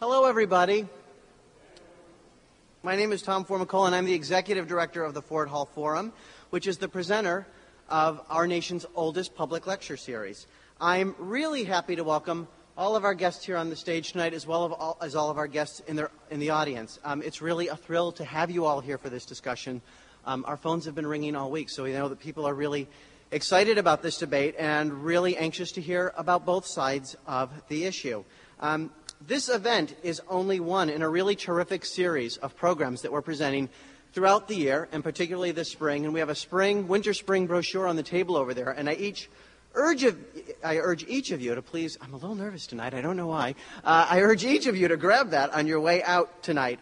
Hello, everybody. My name is Tom Formicola, and I'm the Executive Director of the Ford Hall Forum, which is the presenter of our nation's oldest public lecture series. I'm really happy to welcome all of our guests here on the stage tonight, as well as all of our guests in the audience. It's really a thrill to have you all here for this discussion. Our phones have been ringing all week, so we know that people are really excited about this debate and really anxious to hear about both sides of the issue. This event is only one in a really terrific series of programs that we're presenting throughout the year, and particularly this spring. And we have a winter-spring brochure on the table over there, and I urge each of you to please, I'm a little nervous tonight, I don't know why. I urge each of you to grab that on your way out tonight.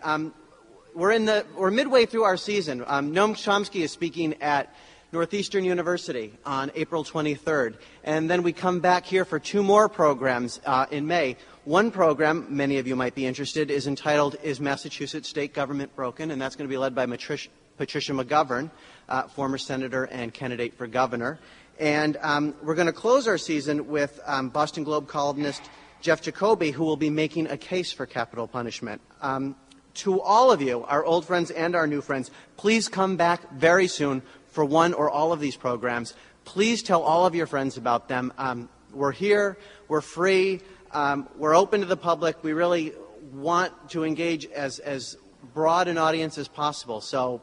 We're midway through our season. Noam Chomsky is speaking at Northeastern University on April 23rd. And then we come back here for two more programs in May. One program, many of you might be interested, is entitled, Is Massachusetts State Government Broken? And that's going to be led by Patricia McGovern, former senator and candidate for governor. And we're going to close our season with Boston Globe columnist Jeff Jacoby, who will be making a case for capital punishment. To all of you, our old friends and our new friends, please come back very soon for one or all of these programs. Please tell all of your friends about them. We're here, we're free, we're open to the public. We really want to engage as broad an audience as possible. So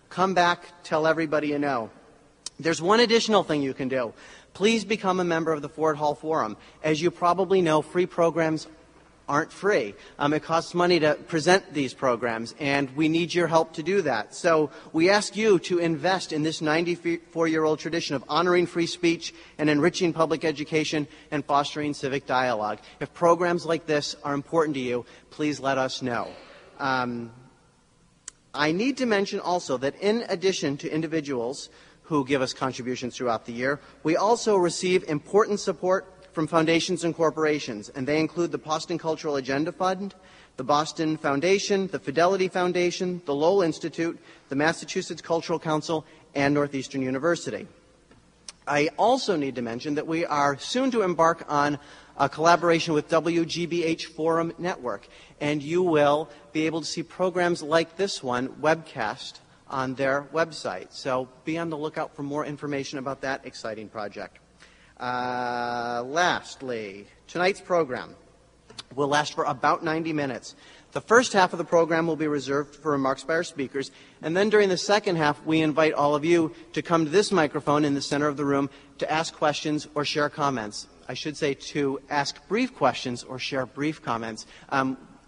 come back, tell everybody you know. There's one additional thing you can do. Please become a member of the Ford Hall Forum. As you probably know, free programs aren't free. It costs money to present these programs, and we need your help to do that. So we ask you to invest in this 94-year-old tradition of honoring free speech and enriching public education and fostering civic dialogue. If programs like this are important to you, please let us know. I need to mention also that in addition to individuals who give us contributions throughout the year, we also receive important support from foundations and corporations, and they include the Boston Cultural Agenda Fund, the Boston Foundation, the Fidelity Foundation, the Lowell Institute, the Massachusetts Cultural Council, and Northeastern University. I also need to mention that we are soon to embark on a collaboration with WGBH Forum Network, and you will be able to see programs like this one webcast on their website. So be on the lookout for more information about that exciting project. Lastly, tonight's program will last for about 90 minutes. The first half of the program will be reserved for remarks by our speakers, and then during the second half, we invite all of you to come to this microphone in the center of the room to ask questions or share comments. I should say to ask brief questions or share brief comments.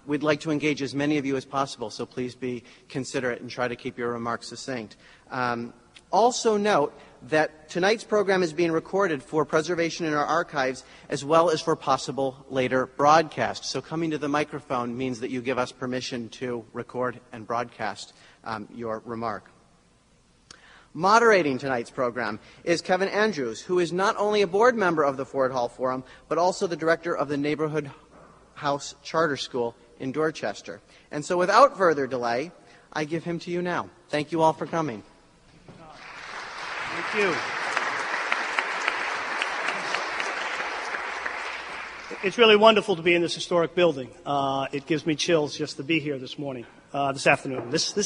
We'd like to engage as many of you as possible, so please be considerate and try to keep your remarks succinct. Also note that tonight's program is being recorded for preservation in our archives as well as for possible later broadcast. So coming to the microphone means that you give us permission to record and broadcast your remark. Moderating tonight's program is Kevin Andrews, who is not only a board member of the Ford Hall Forum, but also the director of the Neighborhood House Charter School in Dorchester. And so without further delay, I give him to you now. Thank you all for coming. Thank you. It's really wonderful to be in this historic building. It gives me chills just to be here this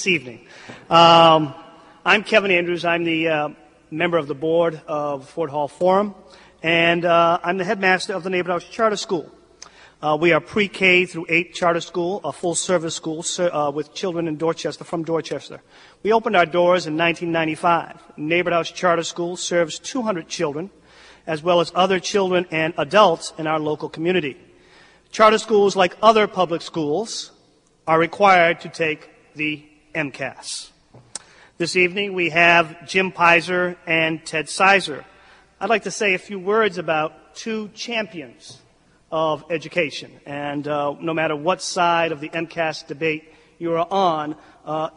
evening. I'm Kevin Andrews. I'm the member of the board of Ford Hall Forum, and I'm the headmaster of the Neighborhood House Charter School. We are pre-K through 8 charter school, a full-service school with children in Dorchester, from Dorchester. We opened our doors in 1995. Neighborhood House Charter School serves 200 children, as well as other children and adults in our local community. Charter schools, like other public schools, are required to take the MCAS. This evening we have Jim Peyser and Ted Sizer. I'd like to say a few words about two champions of education. And no matter what side of the MCAS debate you are on,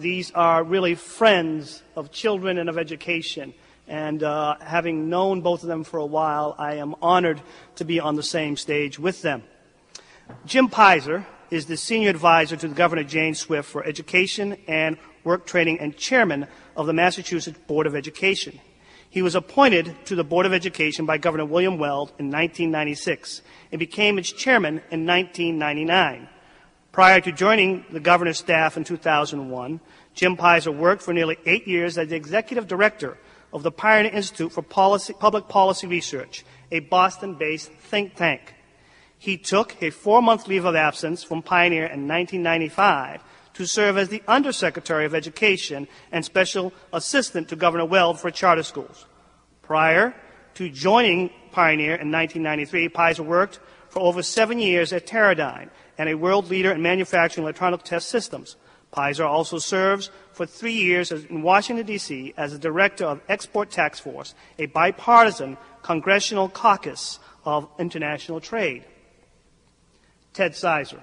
these are really friends of children and of education. And having known both of them for a while, I am honored to be on the same stage with them. Jim Peyser is the senior advisor to Governor Jane Swift for Education and Work Training and chairman of the Massachusetts Board of Education. He was appointed to the Board of Education by Governor William Weld in 1996 and became its chairman in 1999. Prior to joining the governor's staff in 2001, Jim Peyser worked for nearly 8 years as the executive director of the Pioneer Institute for Public Policy Research, a Boston-based think tank. He took a 4-month leave of absence from Pioneer in 1995 to serve as the Undersecretary of Education and Special Assistant to Governor Weld for charter schools. Prior to joining Pioneer in 1993, Peyser worked for over 7 years at Teradyne and a world leader in manufacturing electronic test systems. Peyser also serves for 3 years in Washington, D.C. as the director of Export Task Force, a bipartisan congressional caucus of international trade. Ted Peyser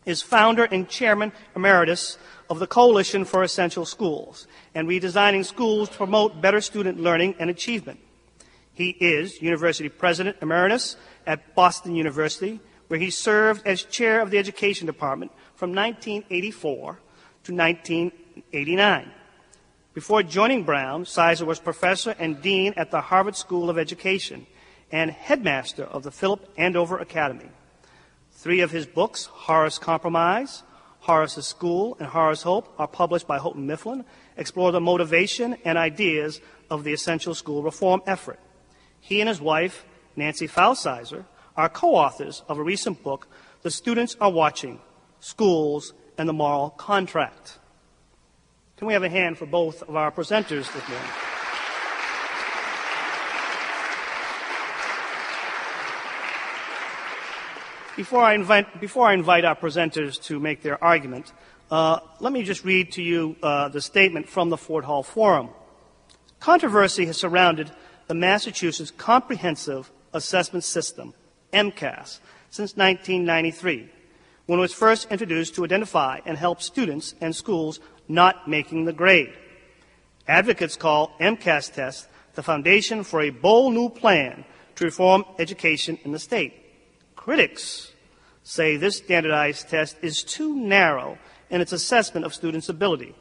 is founder and chairman emeritus of the Coalition for Essential Schools and Redesigning Schools to Promote Better Student Learning and Achievement. He is University President Emeritus at Boston University, where he served as chair of the Education Department from 1984 to 1989. Before joining Brown, Peyser was professor and dean at the Harvard School of Education and headmaster of the Philip Andover Academy. 3 of his books, Horace Compromise, Horace's School, and Horace Hope, are published by Houghton Mifflin, explore the motivation and ideas of the essential school reform effort. He and his wife, Nancy Peyser, are co-authors of a recent book, The Students Are Watching, Schools and the Moral Contract. Can we have a hand for both of our presenters this morning? Before I invite our presenters to make their argument, let me just read to you the statement from the Fort Hall Forum. Controversy has surrounded the Massachusetts Comprehensive Assessment System, MCAS, since 1993, when it was first introduced to identify and help students and schools not making the grade. Advocates call MCAS tests the foundation for a bold new plan to reform education in the state. Critics say this standardized test is too narrow in its assessment of students' ability.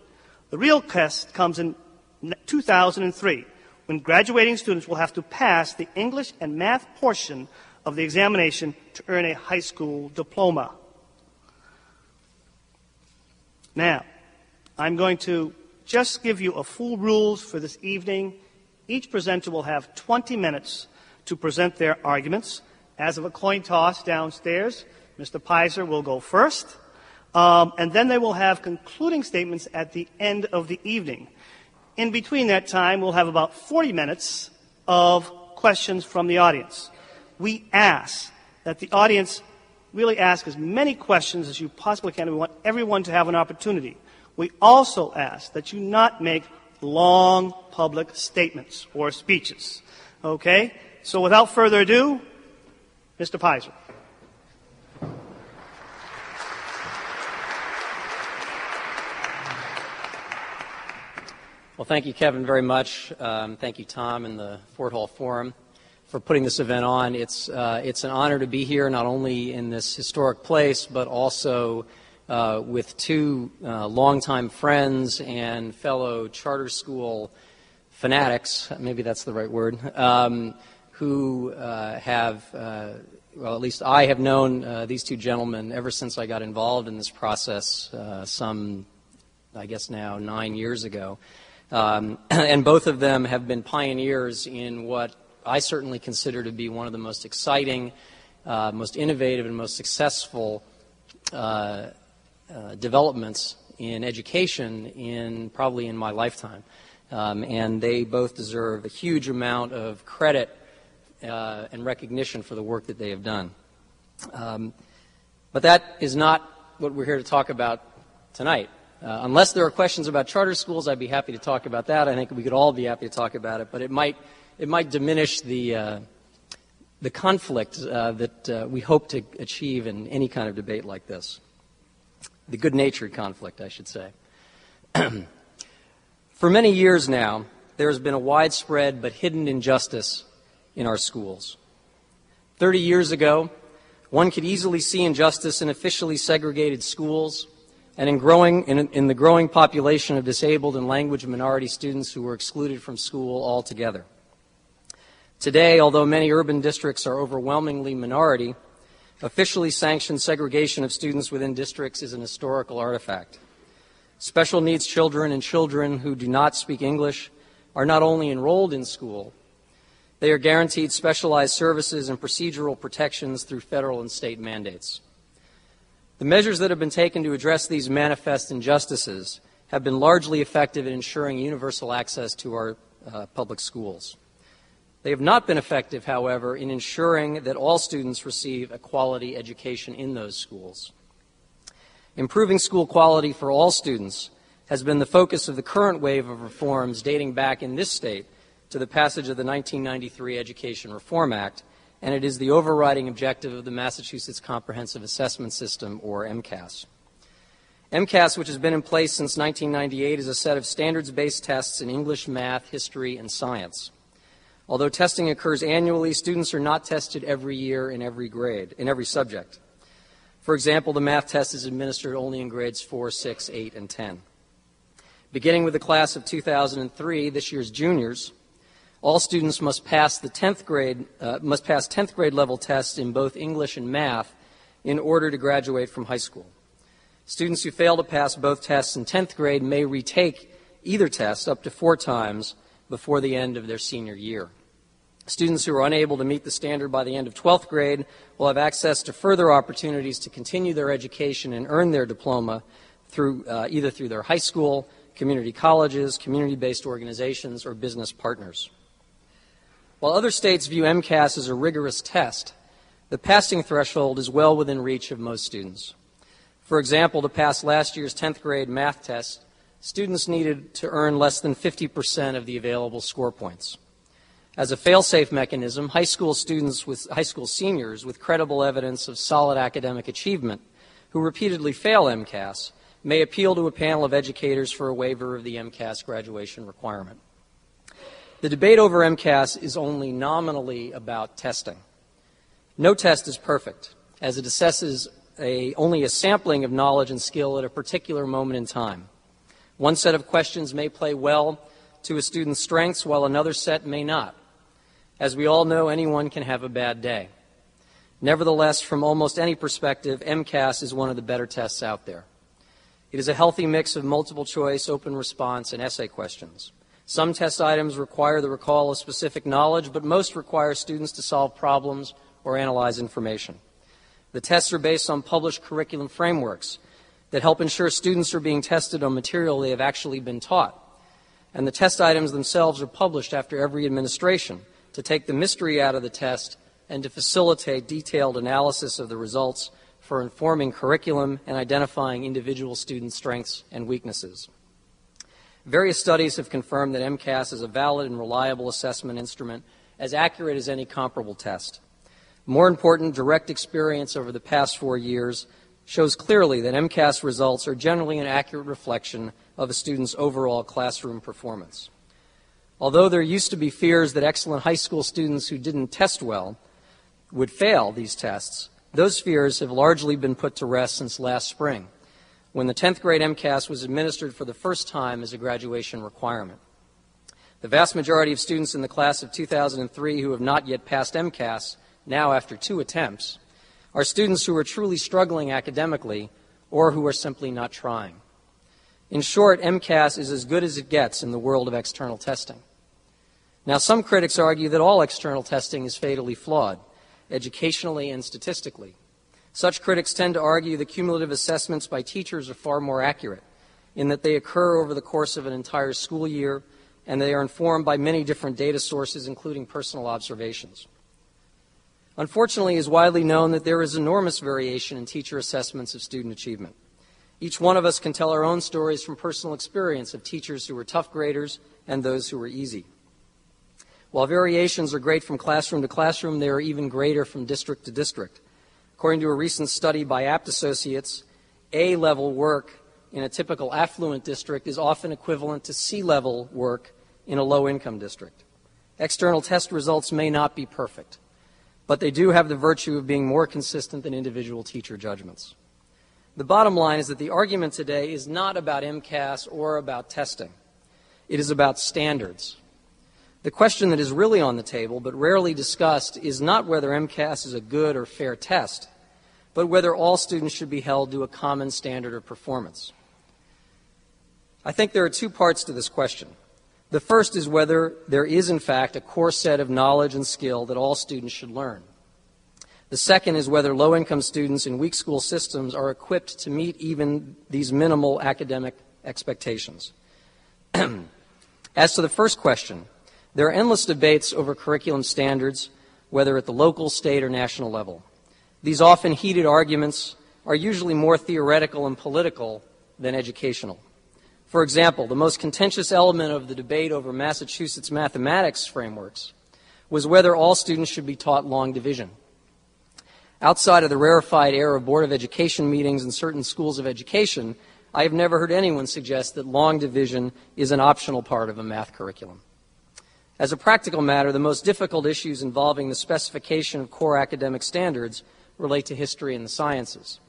The real test comes in 2003, when graduating students will have to pass the English and math portion of the examination to earn a high school diploma. Now, I'm going to just give you a full rules for this evening. Each presenter will have 20 minutes to present their arguments. As of a coin toss downstairs, Mr. Peyser will go first, and then they will have concluding statements at the end of the evening. In between that time, we'll have about 40 minutes of questions from the audience. We ask that the audience really ask as many questions as you possibly can. We want everyone to have an opportunity. We also ask that you not make long public statements or speeches. Okay? So without further ado, Mr. Peyser. Well, thank you, Kevin, very much. Thank you, Tom, and the Fort Hall Forum for putting this event on. It's an honor to be here, not only in this historic place, but also with 2 longtime friends and fellow charter school fanatics, maybe that's the right word, who have, well, at least I have known these 2 gentlemen ever since I got involved in this process some, I guess now, 9 years ago. And both of them have been pioneers in what I certainly consider to be one of the most exciting, most innovative, and most successful developments in education probably in my lifetime. And they both deserve a huge amount of credit and recognition for the work that they have done. But that is not what we're here to talk about tonight. Unless there are questions about charter schools, I'd be happy to talk about that. I think we could all be happy to talk about it, but it might diminish the conflict that we hope to achieve in any kind of debate like this. The good-natured conflict, I should say. For many years now, there has been a widespread but hidden injustice in our schools. 30 years ago, one could easily see injustice in officially segregated schools and in the growing population of disabled and language minority students who were excluded from school altogether. Today, although many urban districts are overwhelmingly minority, Officially sanctioned segregation of students within districts is an historical artifact. Special needs children and children who do not speak English are not only enrolled in school, they are guaranteed specialized services and procedural protections through federal and state mandates. The measures that have been taken to address these manifest injustices have been largely effective in ensuring universal access to our public schools. They have not been effective, however, in ensuring that all students receive a quality education in those schools. Improving school quality for all students has been the focus of the current wave of reforms dating back in this state to the passage of the 1993 Education Reform Act, and it is the overriding objective of the Massachusetts Comprehensive Assessment System, or MCAS. MCAS, which has been in place since 1998, is a set of standards-based tests in English, math, history, and science. Although testing occurs annually, students are not tested every year in every grade, in every subject. For example, the math test is administered only in grades 4, 6, 8, and 10. Beginning with the class of 2003, this year's juniors, all students must pass 10th grade level tests in both English and math in order to graduate from high school. Students who fail to pass both tests in 10th grade may retake either test up to 4 times before the end of their senior year. Students who are unable to meet the standard by the end of 12th grade will have access to further opportunities to continue their education and earn their diploma either through their high school, community colleges, community-based organizations, or business partners. While other states view MCAS as a rigorous test, the passing threshold is well within reach of most students. For example, to pass last year's 10th grade math test, students needed to earn less than 50% of the available score points. As a fail-safe mechanism, high school seniors with credible evidence of solid academic achievement who repeatedly fail MCAS may appeal to a panel of educators for a waiver of the MCAS graduation requirement. The debate over MCAS is only nominally about testing. No test is perfect, as it assesses only a sampling of knowledge and skill at a particular moment in time. One set of questions may play well to a student's strengths, while another set may not. As we all know, anyone can have a bad day. Nevertheless, from almost any perspective, MCAS is one of the better tests out there. It is a healthy mix of multiple choice, open response, and essay questions. Some test items require the recall of specific knowledge, but most require students to solve problems or analyze information. The tests are based on published curriculum frameworks that help ensure students are being tested on material they have actually been taught. And the test items themselves are published after every administration to take the mystery out of the test and to facilitate detailed analysis of the results for informing curriculum and identifying individual student strengths and weaknesses. Various studies have confirmed that MCAS is a valid and reliable assessment instrument, as accurate as any comparable test. More important, direct experience over the past 4 years shows clearly that MCAS results are generally an accurate reflection of a student's overall classroom performance. Although there used to be fears that excellent high school students who didn't test well would fail these tests, those fears have largely been put to rest since last spring, when the 10th grade MCAS was administered for the first time as a graduation requirement. The vast majority of students in the class of 2003 who have not yet passed MCAS, now after 2 attempts, are students who are truly struggling academically or who are simply not trying. In short, MCAS is as good as it gets in the world of external testing. Now, some critics argue that all external testing is fatally flawed, educationally and statistically. Such critics tend to argue that cumulative assessments by teachers are far more accurate, in that they occur over the course of an entire school year, and they are informed by many different data sources, including personal observations. Unfortunately, it is widely known that there is enormous variation in teacher assessments of student achievement. Each one of us can tell our own stories from personal experience of teachers who were tough graders and those who were easy. While variations are great from classroom to classroom, they are even greater from district to district. According to a recent study by Apt Associates, A-level work in a typical affluent district is often equivalent to C-level work in a low-income district. External test results may not be perfect, but they do have the virtue of being more consistent than individual teacher judgments. The bottom line is that the argument today is not about MCAS or about testing. It is about standards. The question that is really on the table, but rarely discussed, is not whether MCAS is a good or fair test, but whether all students should be held to a common standard of performance. I think there are two parts to this question. The first is whether there is, in fact, a core set of knowledge and skill that all students should learn. The second is whether low-income students in weak school systems are equipped to meet even these minimal academic expectations. As to the first question, there are endless debates over curriculum standards, whether at the local, state, or national level. These often heated arguments are usually more theoretical and political than educational. For example, the most contentious element of the debate over Massachusetts mathematics frameworks was whether all students should be taught long division. Outside of the rarefied air of Board of Education meetings in certain schools of education, I have never heard anyone suggest that long division is an optional part of a math curriculum. As a practical matter, the most difficult issues involving the specification of core academic standards relate to history and the sciences.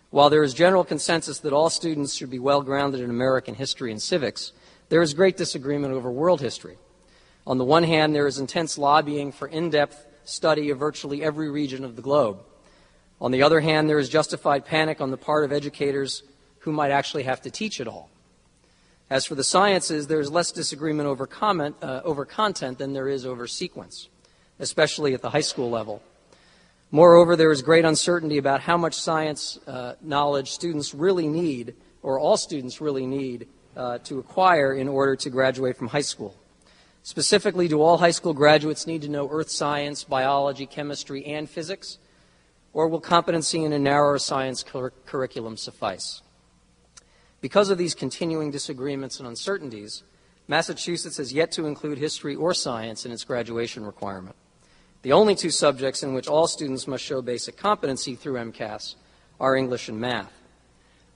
While there is general consensus that all students should be well-grounded in American history and civics, there is great disagreement over world history. On the one hand, there is intense lobbying for in-depth study of virtually every region of the globe. On the other hand, there is justified panic on the part of educators who might actually have to teach it all. As for the sciences, there is less disagreement over content than there is over sequence, especially at the high school level. Moreover, there is great uncertainty about how much science knowledge students really need, or all students really need, to acquire in order to graduate from high school. Specifically, do all high school graduates need to know earth science, biology, chemistry, and physics? Or will competency in a narrower science curriculum suffice? Because of these continuing disagreements and uncertainties, Massachusetts has yet to include history or science in its graduation requirement. The only two subjects in which all students must show basic competency through MCAS are English and math.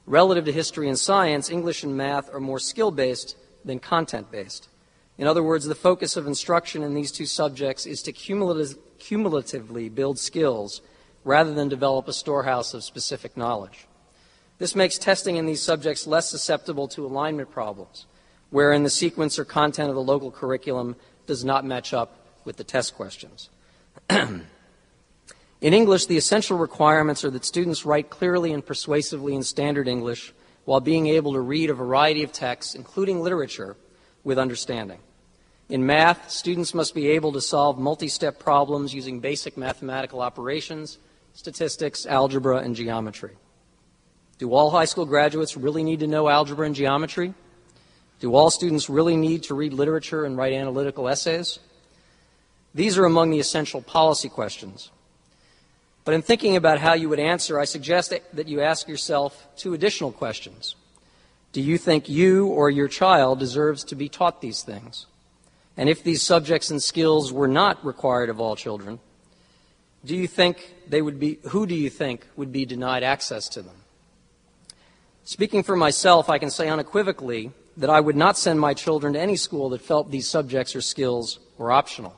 Relative to history and science, English and math are more skill-based than content-based. In other words, the focus of instruction in these two subjects is to cumulatively build skills rather than develop a storehouse of specific knowledge. This makes testing in these subjects less susceptible to alignment problems, wherein the sequence or content of the local curriculum does not match up with the test questions. In English, the essential requirements are that students write clearly and persuasively in standard English while being able to read a variety of texts, including literature, with understanding. In math, students must be able to solve multi-step problems using basic mathematical operations, statistics, algebra, and geometry. Do all high school graduates really need to know algebra and geometry? Do all students really need to read literature and write analytical essays? These are among the essential policy questions. But in thinking about how you would answer, I suggest that you ask yourself two additional questions. Do you think you or your child deserves to be taught these things? And if these subjects and skills were not required of all children, who do you think would be denied access to them? Speaking for myself, I can say unequivocally that I would not send my children to any school that felt these subjects or skills were optional.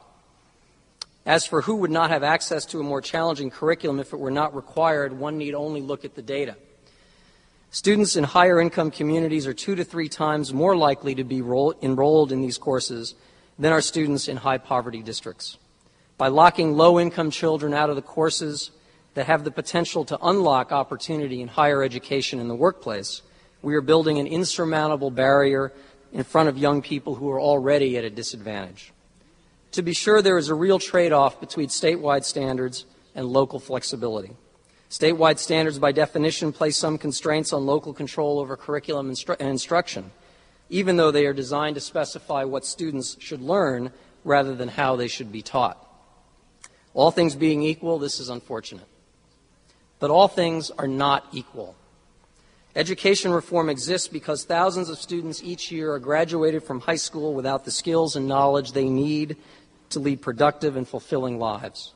As for who would not have access to a more challenging curriculum if it were not required, one need only look at the data. Students in higher income communities are 2 to 3 times more likely to be enrolled in these courses than are students in high poverty districts. By locking low income children out of the courses that have the potential to unlock opportunity in higher education in the workplace, we are building an insurmountable barrier in front of young people who are already at a disadvantage. To be sure, there is a real trade-off between statewide standards and local flexibility. Statewide standards, by definition, place some constraints on local control over curriculum and instruction, even though they are designed to specify what students should learn rather than how they should be taught. All things being equal, this is unfortunate. But all things are not equal. Education reform exists because thousands of students each year are graduated from high school without the skills and knowledge they need to lead productive and fulfilling lives.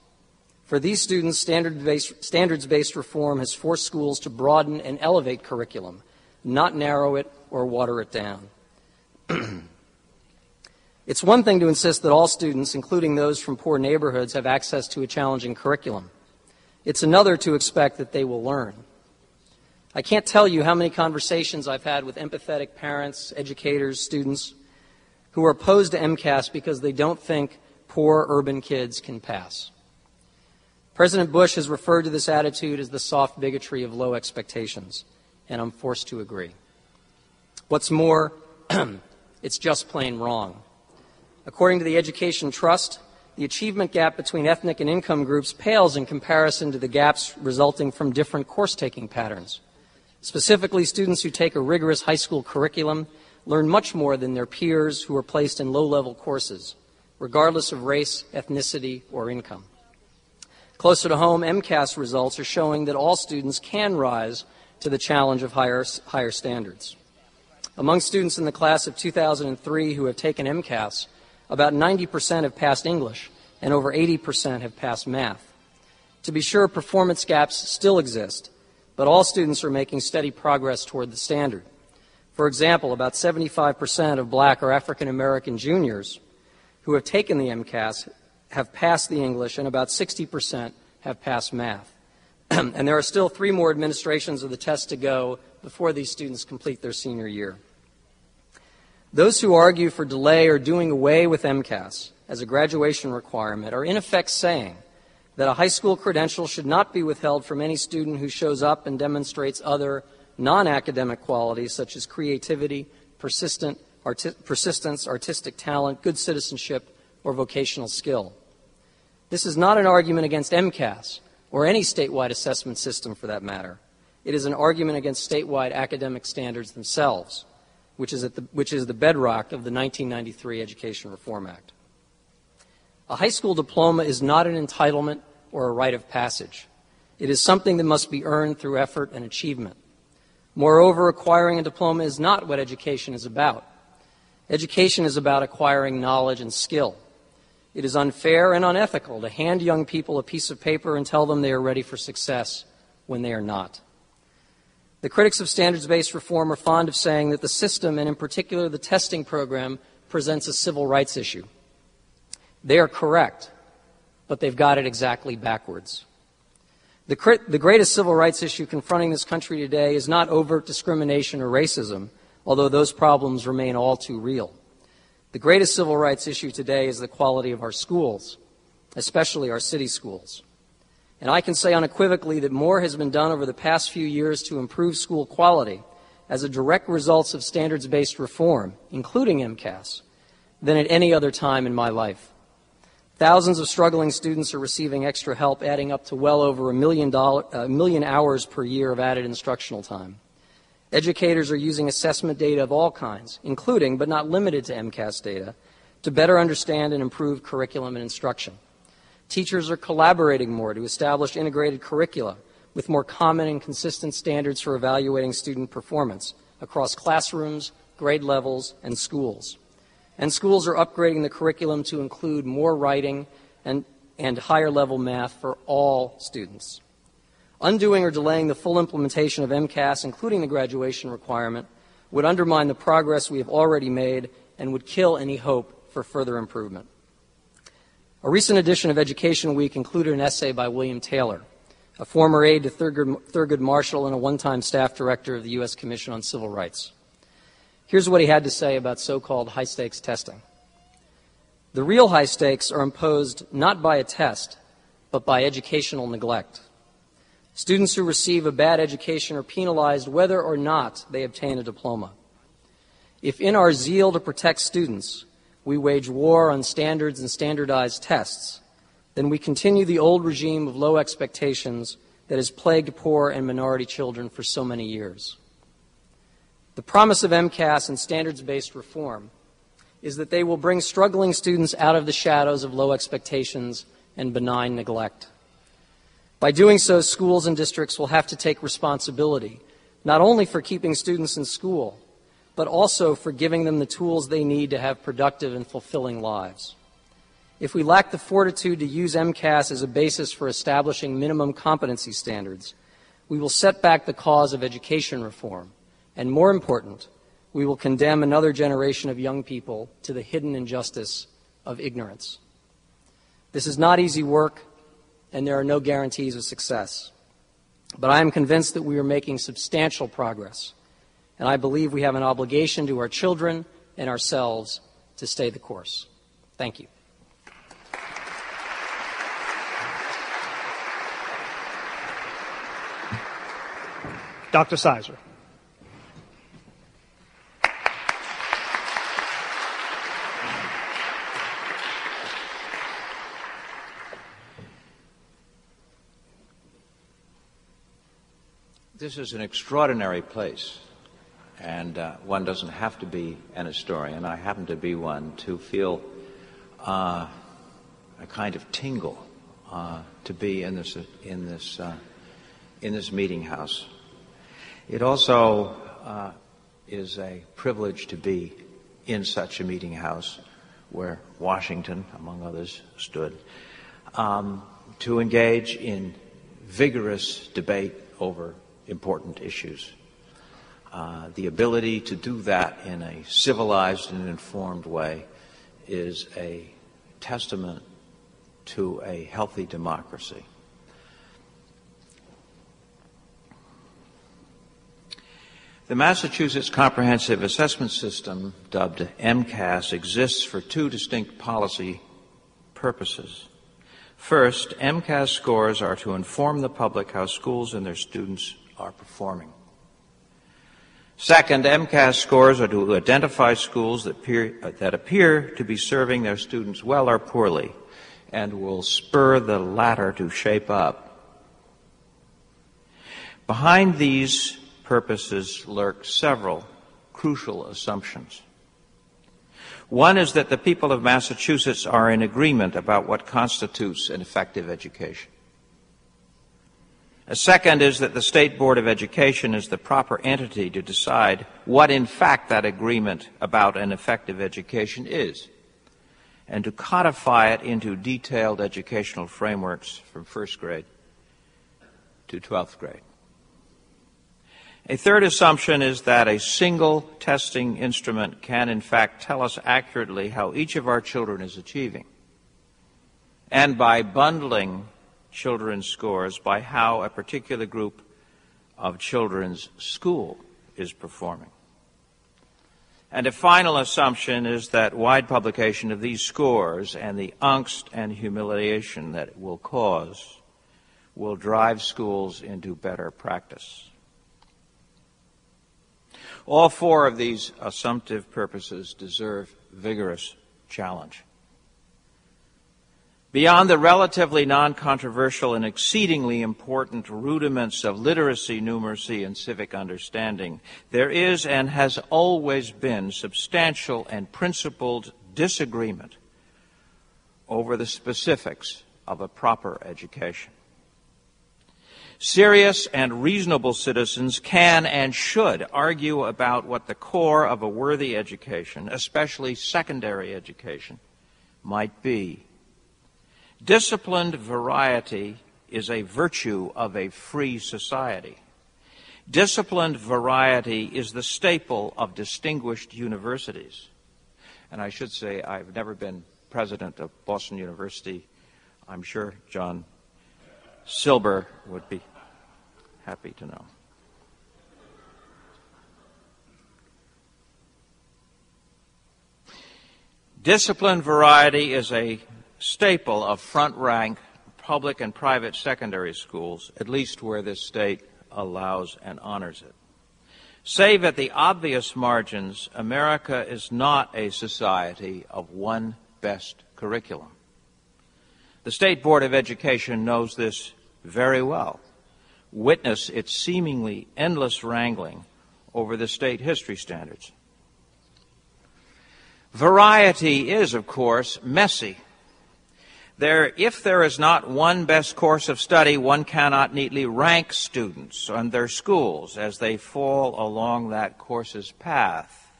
For these students, standards-based reform has forced schools to broaden and elevate curriculum, not narrow it or water it down. It's one thing to insist that all students, including those from poor neighborhoods, have access to a challenging curriculum. It's another to expect that they will learn. I can't tell you how many conversations I've had with empathetic parents, educators, students who are opposed to MCAS because they don't think poor urban kids can pass. President Bush has referred to this attitude as the soft bigotry of low expectations, and I'm forced to agree. What's more, it's just plain wrong. According to the Education Trust, the achievement gap between ethnic and income groups pales in comparison to the gaps resulting from different course-taking patterns. Specifically, students who take a rigorous high school curriculum learn much more than their peers who are placed in low-level courses, regardless of race, ethnicity, or income. Closer to home, MCAS results are showing that all students can rise to the challenge of higher standards. Among students in the class of 2003 who have taken MCAS, about 90% have passed English, and over 80% have passed math. To be sure, performance gaps still exist, but all students are making steady progress toward the standard. For example, about 75% of black or African American juniors who have taken the MCAS have passed the English, and about 60% have passed math. And there are still 3 more administrations of the test to go before these students complete their senior year. Those who argue for delay or doing away with MCAS as a graduation requirement are in effect saying that a high school credential should not be withheld from any student who shows up and demonstrates other non-academic qualities such as creativity, persistence, artistic talent, good citizenship, or vocational skill. This is not an argument against MCAS or any statewide assessment system for that matter. It is an argument against statewide academic standards themselves, which is the bedrock of the 1993 Education Reform Act. A high school diploma is not an entitlement or a rite of passage. It is something that must be earned through effort and achievement. Moreover, acquiring a diploma is not what education is about. Education is about acquiring knowledge and skill. It is unfair and unethical to hand young people a piece of paper and tell them they are ready for success when they are not. The critics of standards-based reform are fond of saying that the system, and in particular the testing program, presents a civil rights issue. They are correct, but they've got it exactly backwards. The greatest civil rights issue confronting this country today is not overt discrimination or racism, although those problems remain all too real. The greatest civil rights issue today is the quality of our schools, especially our city schools. And I can say unequivocally that more has been done over the past few years to improve school quality as a direct result of standards-based reform, including MCAS, than at any other time in my life. Thousands of struggling students are receiving extra help, adding up to well over 1 million hours per year of added instructional time. Educators are using assessment data of all kinds, including but not limited to MCAS data, to better understand and improve curriculum and instruction. Teachers are collaborating more to establish integrated curricula with more common and consistent standards for evaluating student performance across classrooms, grade levels, and schools. And schools are upgrading the curriculum to include more writing and higher-level math for all students. Undoing or delaying the full implementation of MCAS, including the graduation requirement, would undermine the progress we have already made and would kill any hope for further improvement. A recent edition of Education Week included an essay by William Taylor, a former aide to Thurgood Marshall and a one-time staff director of the U.S. Commission on Civil Rights. Here's what he had to say about so-called high-stakes testing. The real high stakes are imposed not by a test, but by educational neglect. Students who receive a bad education are penalized whether or not they obtain a diploma. If in our zeal to protect students, we wage war on standards and standardized tests, then we continue the old regime of low expectations that has plagued poor and minority children for so many years. The promise of MCAS and standards-based reform is that they will bring struggling students out of the shadows of low expectations and benign neglect. By doing so, schools and districts will have to take responsibility, not only for keeping students in school, but also for giving them the tools they need to have productive and fulfilling lives. If we lack the fortitude to use MCAS as a basis for establishing minimum competency standards, we will set back the cause of education reform, and more important, we will condemn another generation of young people to the hidden injustice of ignorance. This is not easy work, and there are no guarantees of success. But I am convinced that we are making substantial progress, and I believe we have an obligation to our children and ourselves to stay the course. Thank you. Dr. Peyser. This is an extraordinary place, and one doesn't have to be an historian. I happen to be one to feel a kind of tingle to be in this meeting house. It also is a privilege to be in such a meeting house where Washington, among others, stood, to engage in vigorous debate over important issues. The ability to do that in a civilized and informed way is a testament to a healthy democracy. The Massachusetts Comprehensive Assessment System, dubbed MCAS, exists for two distinct policy purposes. First, MCAS scores are to inform the public how schools and their students are performing. Second, MCAS scores are to identify schools that appear to be serving their students well or poorly, and will spur the latter to shape up. Behind these purposes lurk several crucial assumptions. One is that the people of Massachusetts are in agreement about what constitutes an effective education. A second is that the State Board of Education is the proper entity to decide what in fact that agreement about an effective education is, and to codify it into detailed educational frameworks from first grade to 12th grade. A third assumption is that a single testing instrument can in fact tell us accurately how each of our children is achieving, and by bundling children's scores by how a particular group of children's school is performing. And a final assumption is that wide publication of these scores and the angst and humiliation that it will cause will drive schools into better practice. All four of these assumptive purposes deserve vigorous challenge. Beyond the relatively non-controversial and exceedingly important rudiments of literacy, numeracy, and civic understanding, there is and has always been substantial and principled disagreement over the specifics of a proper education. Serious and reasonable citizens can and should argue about what the core of a worthy education, especially secondary education, might be. Disciplined variety is a virtue of a free society. Disciplined variety is the staple of distinguished universities. And I should say I've never been president of Boston University. I'm sure John Silber would be happy to know. Disciplined variety is a staple of front-rank public and private secondary schools, at least where this state allows and honors it. Save at the obvious margins, America is not a society of one best curriculum. The State Board of Education knows this very well. Witness its seemingly endless wrangling over the state history standards. Variety is, of course, messy. If there is not one best course of study, one cannot neatly rank students and their schools as they fall along that course's path.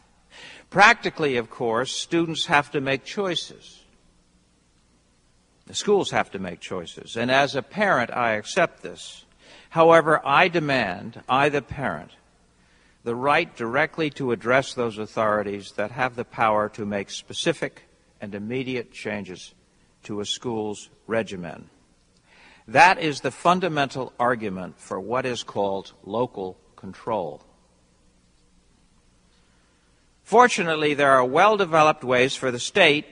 Practically, of course, students have to make choices. The schools have to make choices. And as a parent, I accept this. However, I demand, I the parent, the right directly to address those authorities that have the power to make specific and immediate changes to a school's regimen. That is the fundamental argument for what is called local control. Fortunately, there are well-developed ways for the state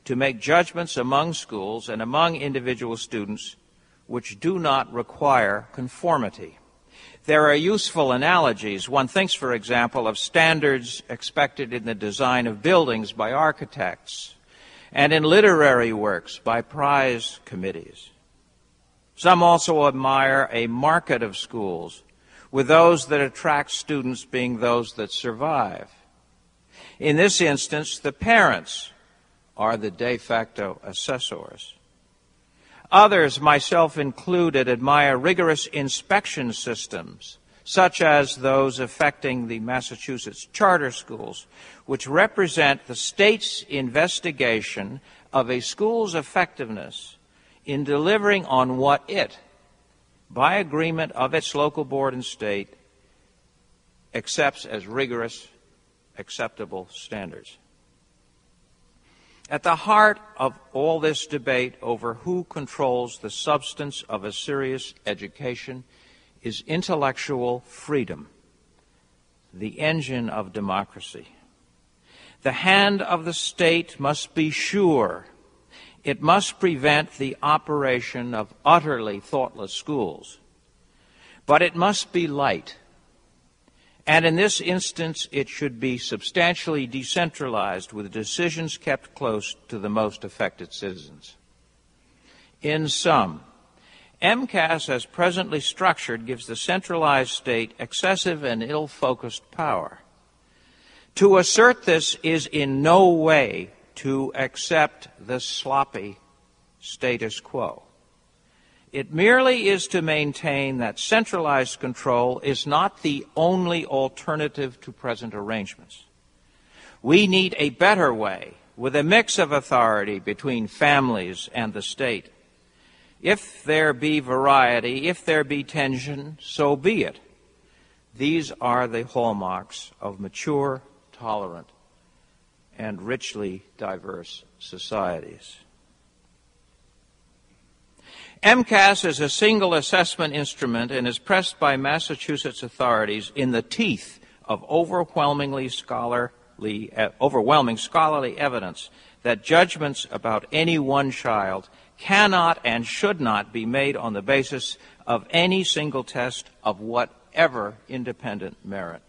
to make judgments among schools and among individual students which do not require conformity. There are useful analogies. One thinks, for example, of standards expected in the design of buildings by architects and in literary works by prize committees. Some also admire a market of schools, with those that attract students being those that survive. In this instance, the parents are the de facto assessors. Others, myself included, admire rigorous inspection systems, such as those affecting the Massachusetts charter schools, which represent the state's investigation of a school's effectiveness in delivering on what it, by agreement of its local board and state, accepts as rigorous, acceptable standards. At the heart of all this debate over who controls the substance of a serious education is intellectual freedom, the engine of democracy. The hand of the state must be sure. It must prevent the operation of utterly thoughtless schools. But it must be light. And in this instance, it should be substantially decentralized with decisions kept close to the most affected citizens. In sum, MCAS as presently structured gives the centralized state excessive and ill-focused power. To assert this is in no way to accept the sloppy status quo. It merely is to maintain that centralized control is not the only alternative to present arrangements. We need a better way, with a mix of authority between families and the state. If there be variety, if there be tension, so be it. These are the hallmarks of mature, tolerant, and richly diverse societies. MCAS is a single assessment instrument and is pressed by Massachusetts authorities in the teeth of overwhelming scholarly evidence that judgments about any one child cannot and should not be made on the basis of any single test of whatever independent merit.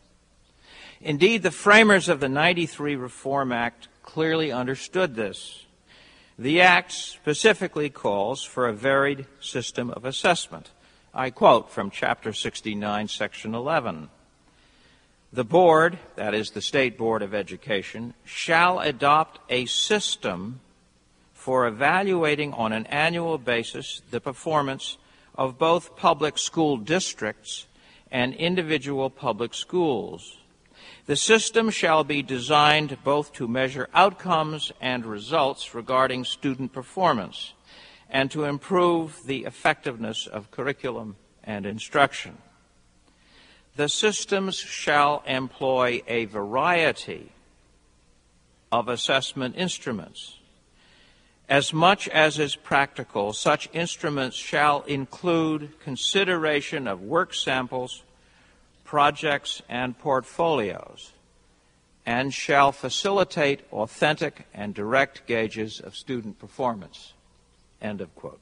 Indeed, the framers of the '93 Reform Act clearly understood this. The Act specifically calls for a varied system of assessment. I quote from Chapter 69, Section 11. The Board, that is the State Board of Education, shall adopt a system for evaluating on an annual basis the performance of both public school districts and individual public schools. The system shall be designed both to measure outcomes and results regarding student performance and to improve the effectiveness of curriculum and instruction. The systems shall employ a variety of assessment instruments. As much as is practical, such instruments shall include consideration of work samples, projects, and portfolios, and shall facilitate authentic and direct gauges of student performance. End of quote.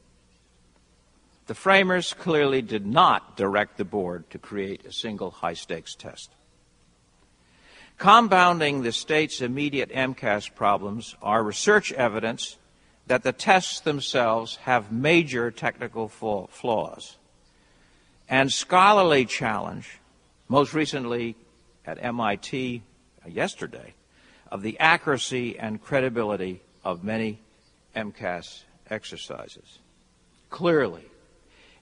The framers clearly did not direct the board to create a single high-stakes test. Compounding the state's immediate MCAS problems are research evidence that the tests themselves have major technical flaws, and scholarly challenge, most recently at MIT yesterday, of the accuracy and credibility of many MCAS exercises. Clearly,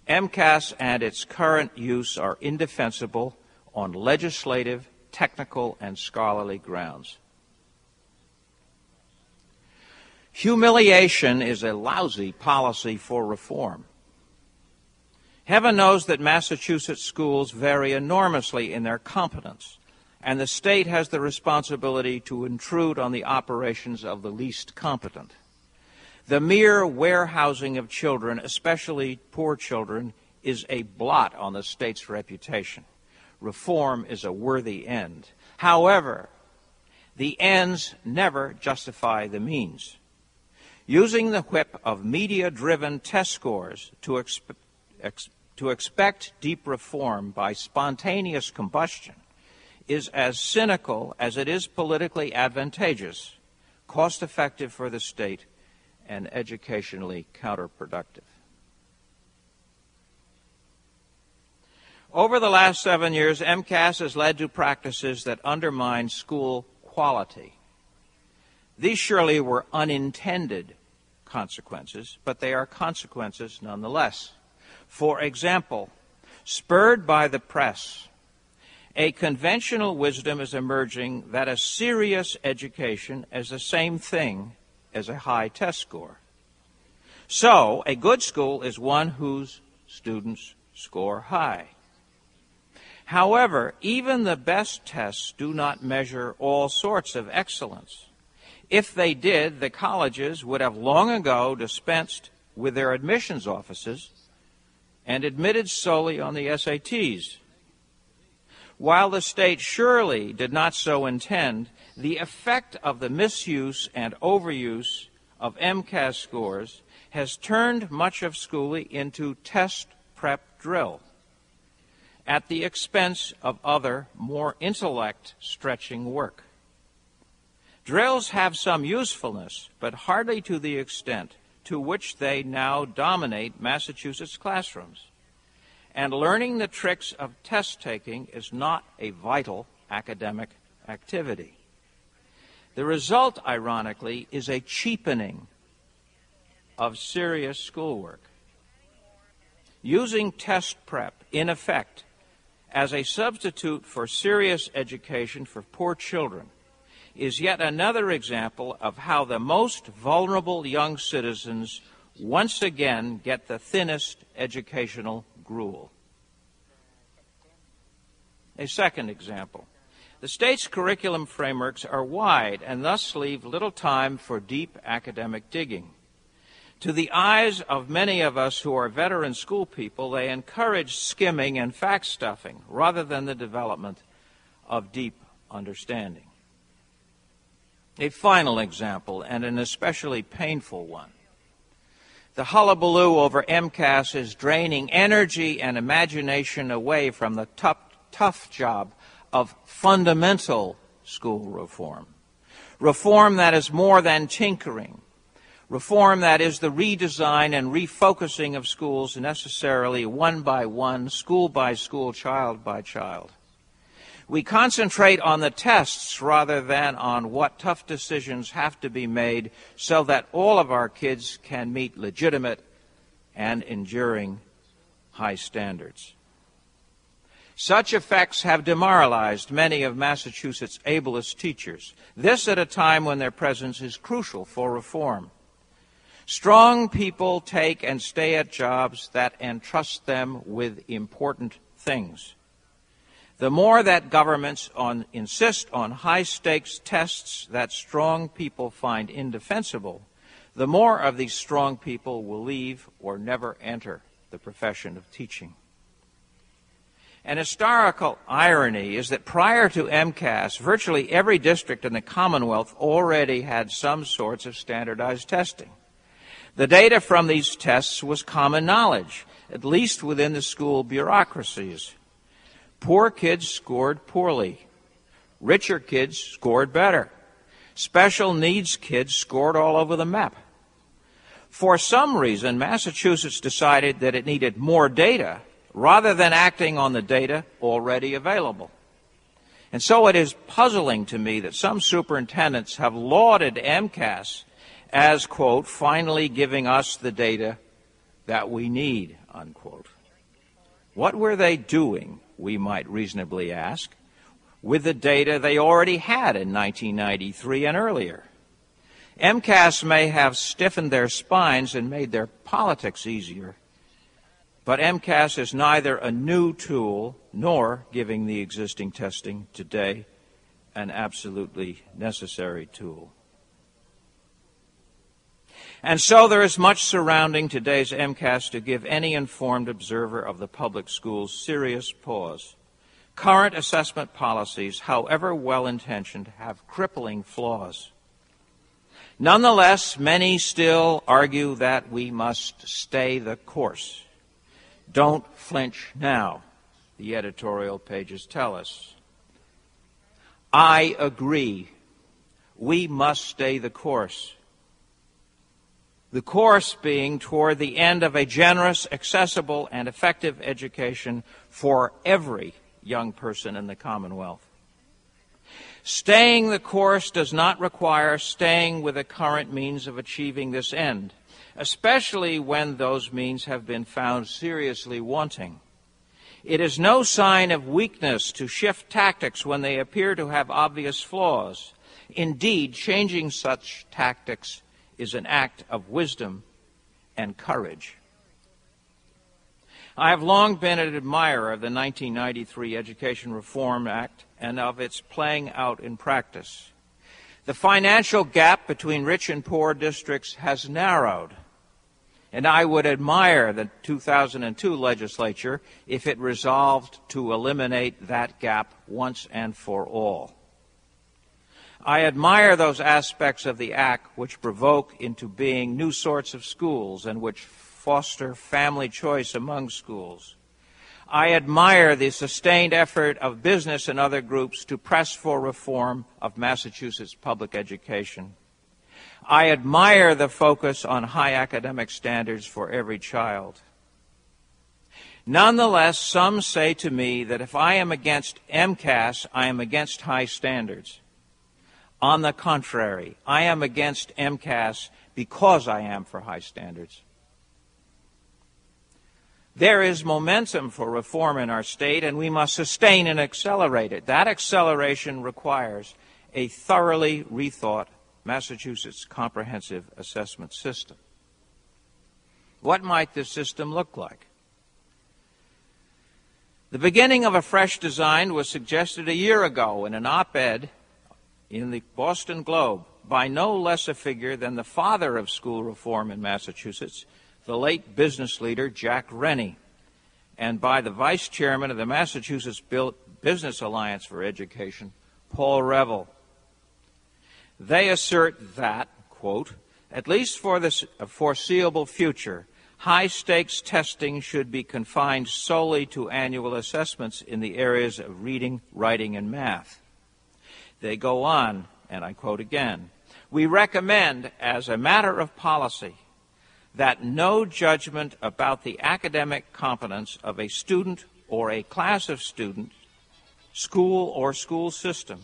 MCAS and its current use are indefensible on legislative, technical, and scholarly grounds. Humiliation is a lousy policy for reform. Heaven knows that Massachusetts schools vary enormously in their competence, and the state has the responsibility to intrude on the operations of the least competent. The mere warehousing of children, especially poor children, is a blot on the state's reputation. Reform is a worthy end. However, the ends never justify the means. Using the whip of media-driven test scores to to expect deep reform by spontaneous combustion is as cynical as it is politically advantageous, cost-effective for the state, and educationally counterproductive. Over the last 7 years, MCAS has led to practices that undermine school quality. These surely were unintended consequences, but they are consequences nonetheless. For example, spurred by the press, a conventional wisdom is emerging that a serious education is the same thing as a high test score. So, a good school is one whose students score high. However, even the best tests do not measure all sorts of excellence. If they did, the colleges would have long ago dispensed with their admissions offices and admitted solely on the SATs. While the state surely did not so intend, the effect of the misuse and overuse of MCAS scores has turned much of schooling into test prep drill at the expense of other, more intellect-stretching work. Drills have some usefulness, but hardly to the extent to which they now dominate Massachusetts classrooms. And learning the tricks of test-taking is not a vital academic activity. The result, ironically, is a cheapening of serious schoolwork. Using test prep, in effect, as a substitute for serious education for poor children is yet another example of how the most vulnerable young citizens once again get the thinnest educational gruel. A second example. The state's curriculum frameworks are wide and thus leave little time for deep academic digging. To the eyes of many of us who are veteran school people, they encourage skimming and fact-stuffing rather than the development of deep understanding. A final example, and an especially painful one. The hullabaloo over MCAS is draining energy and imagination away from the tough job of fundamental school reform. Reform that is more than tinkering. Reform that is the redesign and refocusing of schools necessarily one by one, school by school, child by child. We concentrate on the tests rather than on what tough decisions have to be made so that all of our kids can meet legitimate and enduring high standards. Such effects have demoralized many of Massachusetts' ablest teachers, this at a time when their presence is crucial for reform. Strong people take and stay at jobs that entrust them with important things. The more that governments insist on high-stakes tests that strong people find indefensible, the more of these strong people will leave or never enter the profession of teaching. An historical irony is that prior to MCAS, virtually every district in the Commonwealth already had some sorts of standardized testing. The data from these tests was common knowledge, at least within the school bureaucracies. Poor kids scored poorly. Richer kids scored better. Special needs kids scored all over the map. For some reason, Massachusetts decided that it needed more data rather than acting on the data already available. And so it is puzzling to me that some superintendents have lauded MCAS as, quote, finally giving us the data that we need, unquote. What were they doing, we might reasonably ask, with the data they already had in 1993 and earlier? MCAS may have stiffened their spines and made their politics easier, but MCAS is neither a new tool nor, giving the existing testing today, an absolutely necessary tool. And so there is much surrounding today's MCAS to give any informed observer of the public schools serious pause. Current assessment policies, however well-intentioned, have crippling flaws. Nonetheless, many still argue that we must stay the course. Don't flinch now, the editorial pages tell us. I agree. We must stay the course. The course being toward the end of a generous, accessible, and effective education for every young person in the Commonwealth. Staying the course does not require staying with the current means of achieving this end, especially when those means have been found seriously wanting. It is no sign of weakness to shift tactics when they appear to have obvious flaws. Indeed, changing such tactics is an act of wisdom and courage. I have long been an admirer of the 1993 Education Reform Act and of its playing out in practice. The financial gap between rich and poor districts has narrowed, and I would admire the 2002 legislature if it resolved to eliminate that gap once and for all. I admire those aspects of the Act which provoke into being new sorts of schools and which foster family choice among schools. I admire the sustained effort of business and other groups to press for reform of Massachusetts public education. I admire the focus on high academic standards for every child. Nonetheless, some say to me that if I am against MCAS, I am against high standards. On the contrary, I am against MCAS because I am for high standards. There is momentum for reform in our state, and we must sustain and accelerate it. That acceleration requires a thoroughly rethought Massachusetts comprehensive assessment system. What might this system look like? The beginning of a fresh design was suggested a year ago in an op-ed in the Boston Globe by no less a figure than the father of school reform in Massachusetts, the late business leader Jack Rennie, and by the vice chairman of the Massachusetts Business Alliance for Education, Paul Revell. They assert that, quote, at least for the foreseeable future, high-stakes testing should be confined solely to annual assessments in the areas of reading, writing, and math. They go on, and I quote again, we recommend, as a matter of policy, that no judgment about the academic competence of a student or a class of students, school or school system,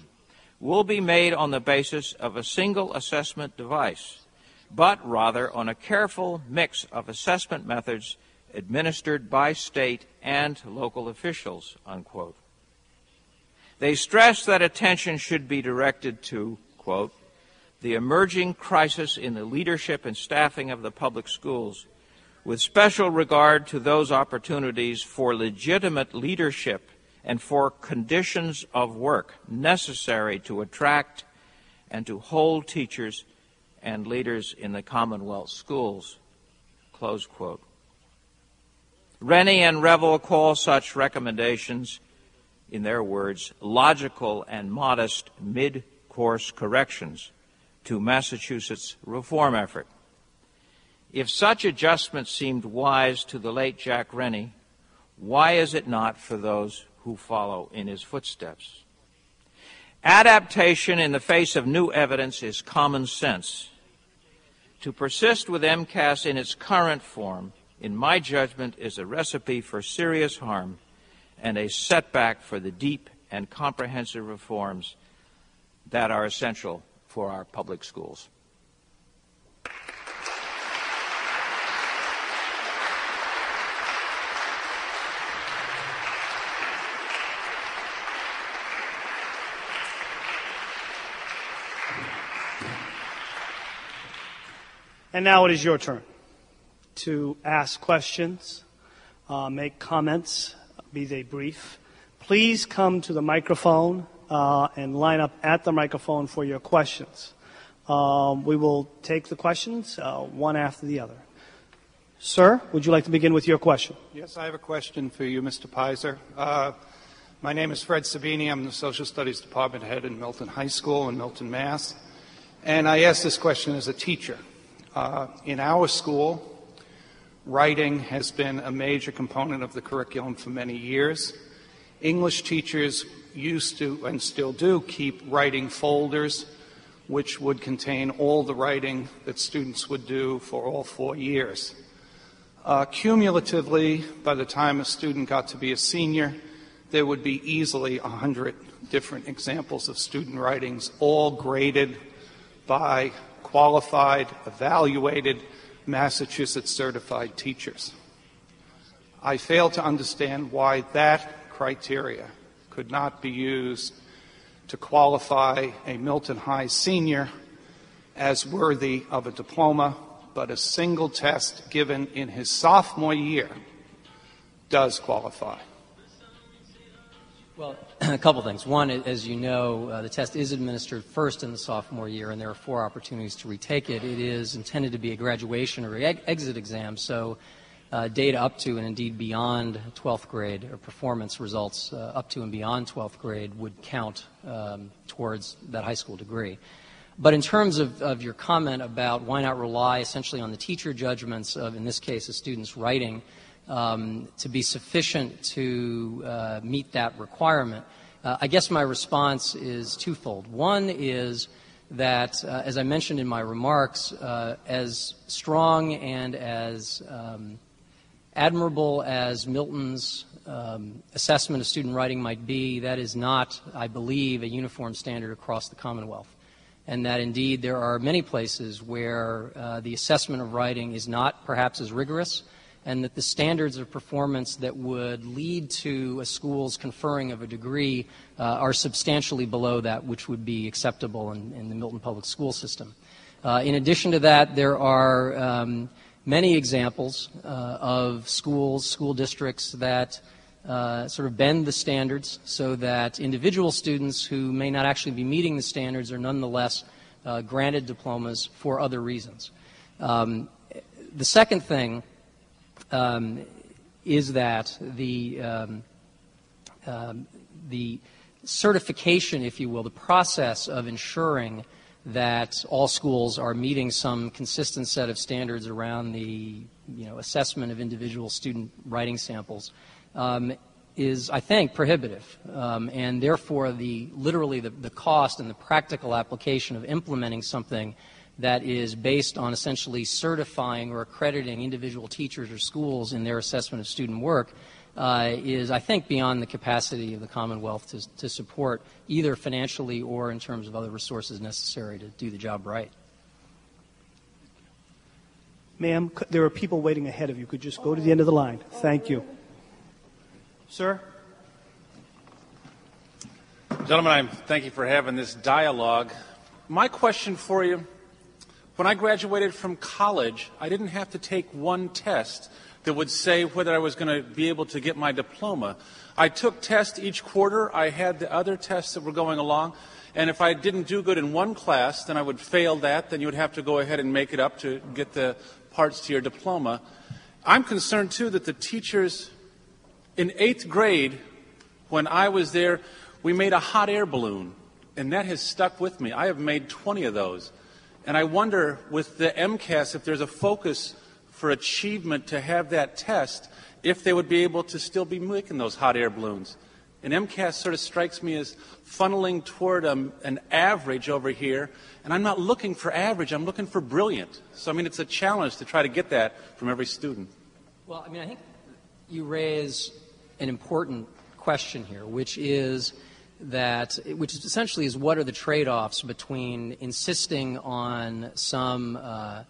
will be made on the basis of a single assessment device, but rather on a careful mix of assessment methods administered by state and local officials, unquote. They stress that attention should be directed to, quote, the emerging crisis in the leadership and staffing of the public schools, with special regard to those opportunities for legitimate leadership and for conditions of work necessary to attract and to hold teachers and leaders in the Commonwealth schools, close quote. Rennie and Revell call such recommendations, in their words, logical and modest mid-course corrections to Massachusetts' reform effort. If such adjustments seemed wise to the late Jack Rennie, why is it not for those who follow in his footsteps? Adaptation in the face of new evidence is common sense. To persist with MCAS in its current form, in my judgment, is a recipe for serious harm and a setback for the deep and comprehensive reforms that are essential for our public schools. And now it is your turn to ask questions, make comments, be they brief. Please come to the microphone and line up at the microphone for your questions. We will take the questions one after the other. Sir, would you like to begin with your question? Yes, I have a question for you, Mr. Peyser. My name is Fred Sabini. I'm the Social Studies Department head in Milton High School in Milton, Mass. And I ask this question as a teacher. In our school, Writing has been a major component of the curriculum for many years. English teachers used to, and still do, keep writing folders which would contain all the writing that students would do for all 4 years. Cumulatively, by the time a student got to be a senior, there would be easily 100 different examples of student writings, all graded by qualified, evaluated Massachusetts certified teachers. I fail to understand why that criteria could not be used to qualify a Milton High senior as worthy of a diploma, but a single test given in his sophomore year does qualify. Well, a couple things. One, as you know, the test is administered first in the sophomore year, and there are 4 opportunities to retake it. It is intended to be a graduation or exit exam, so data up to and indeed beyond 12th grade, or performance results up to and beyond 12th grade would count towards that high school degree. But in terms of your comment about why not rely essentially on the teacher judgments of, in this case, a student's writing, to be sufficient to meet that requirement, I guess my response is twofold. One is that, as I mentioned in my remarks, as strong and as admirable as Milton's assessment of student writing might be, that is not, I believe, a uniform standard across the Commonwealth. And that indeed there are many places where the assessment of writing is not perhaps as rigorous, and that the standards of performance that would lead to a school's conferring of a degree are substantially below that which would be acceptable in the Milton Public School system. In addition to that, there are many examples of schools, school districts that sort of bend the standards so that individual students who may not actually be meeting the standards are nonetheless granted diplomas for other reasons. The second thing is that the certification, if you will, the process of ensuring that all schools are meeting some consistent set of standards around the assessment of individual student writing samples is, I think, prohibitive. And therefore, literally the cost and the practical application of implementing something that is based on essentially certifying or accrediting individual teachers or schools in their assessment of student work is, I think, beyond the capacity of the Commonwealth to support either financially or in terms of other resources necessary to do the job right. Ma'am, there are people waiting ahead of you. Could you just go to the end of the line? Thank you. Sir? Gentlemen, thank you for having this dialogue. My question for you, when I graduated from college, I didn't have to take one test that would say whether I was going to be able to get my diploma. I took tests each quarter. I had the other tests that were going along. And if I didn't do good in one class, then I would fail that. Then you would have to go ahead and make it up to get the parts to your diploma. I'm concerned, too, that the teachers in 8th grade, when I was there, we made a hot air balloon. And that has stuck with me. I have made 20 of those. And I wonder, with the MCAS, if there's a focus for achievement to have that test, if they would be able to still be making those hot air balloons. And MCAS sort of strikes me as funneling toward an average over here, and I'm not looking for average, I'm looking for brilliant. So, I mean, it's a challenge to try to get that from every student. Well, I mean, I think you raise an important question here, which essentially is what are the trade-offs between insisting on some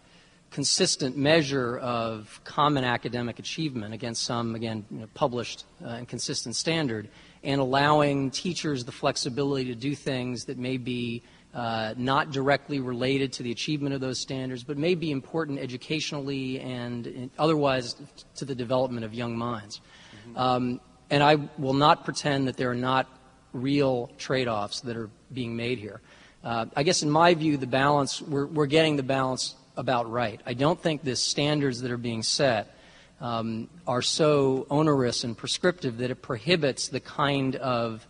consistent measure of common academic achievement against some, again, published and consistent standard, and allowing teachers the flexibility to do things that may be not directly related to the achievement of those standards, but may be important educationally and otherwise to the development of young minds. Mm-hmm. And I will not pretend that there are not real trade-offs that are being made here. I guess in my view, the balance, we're getting the balance about right. I don't think the standards that are being set are so onerous and prescriptive that it prohibits the kind of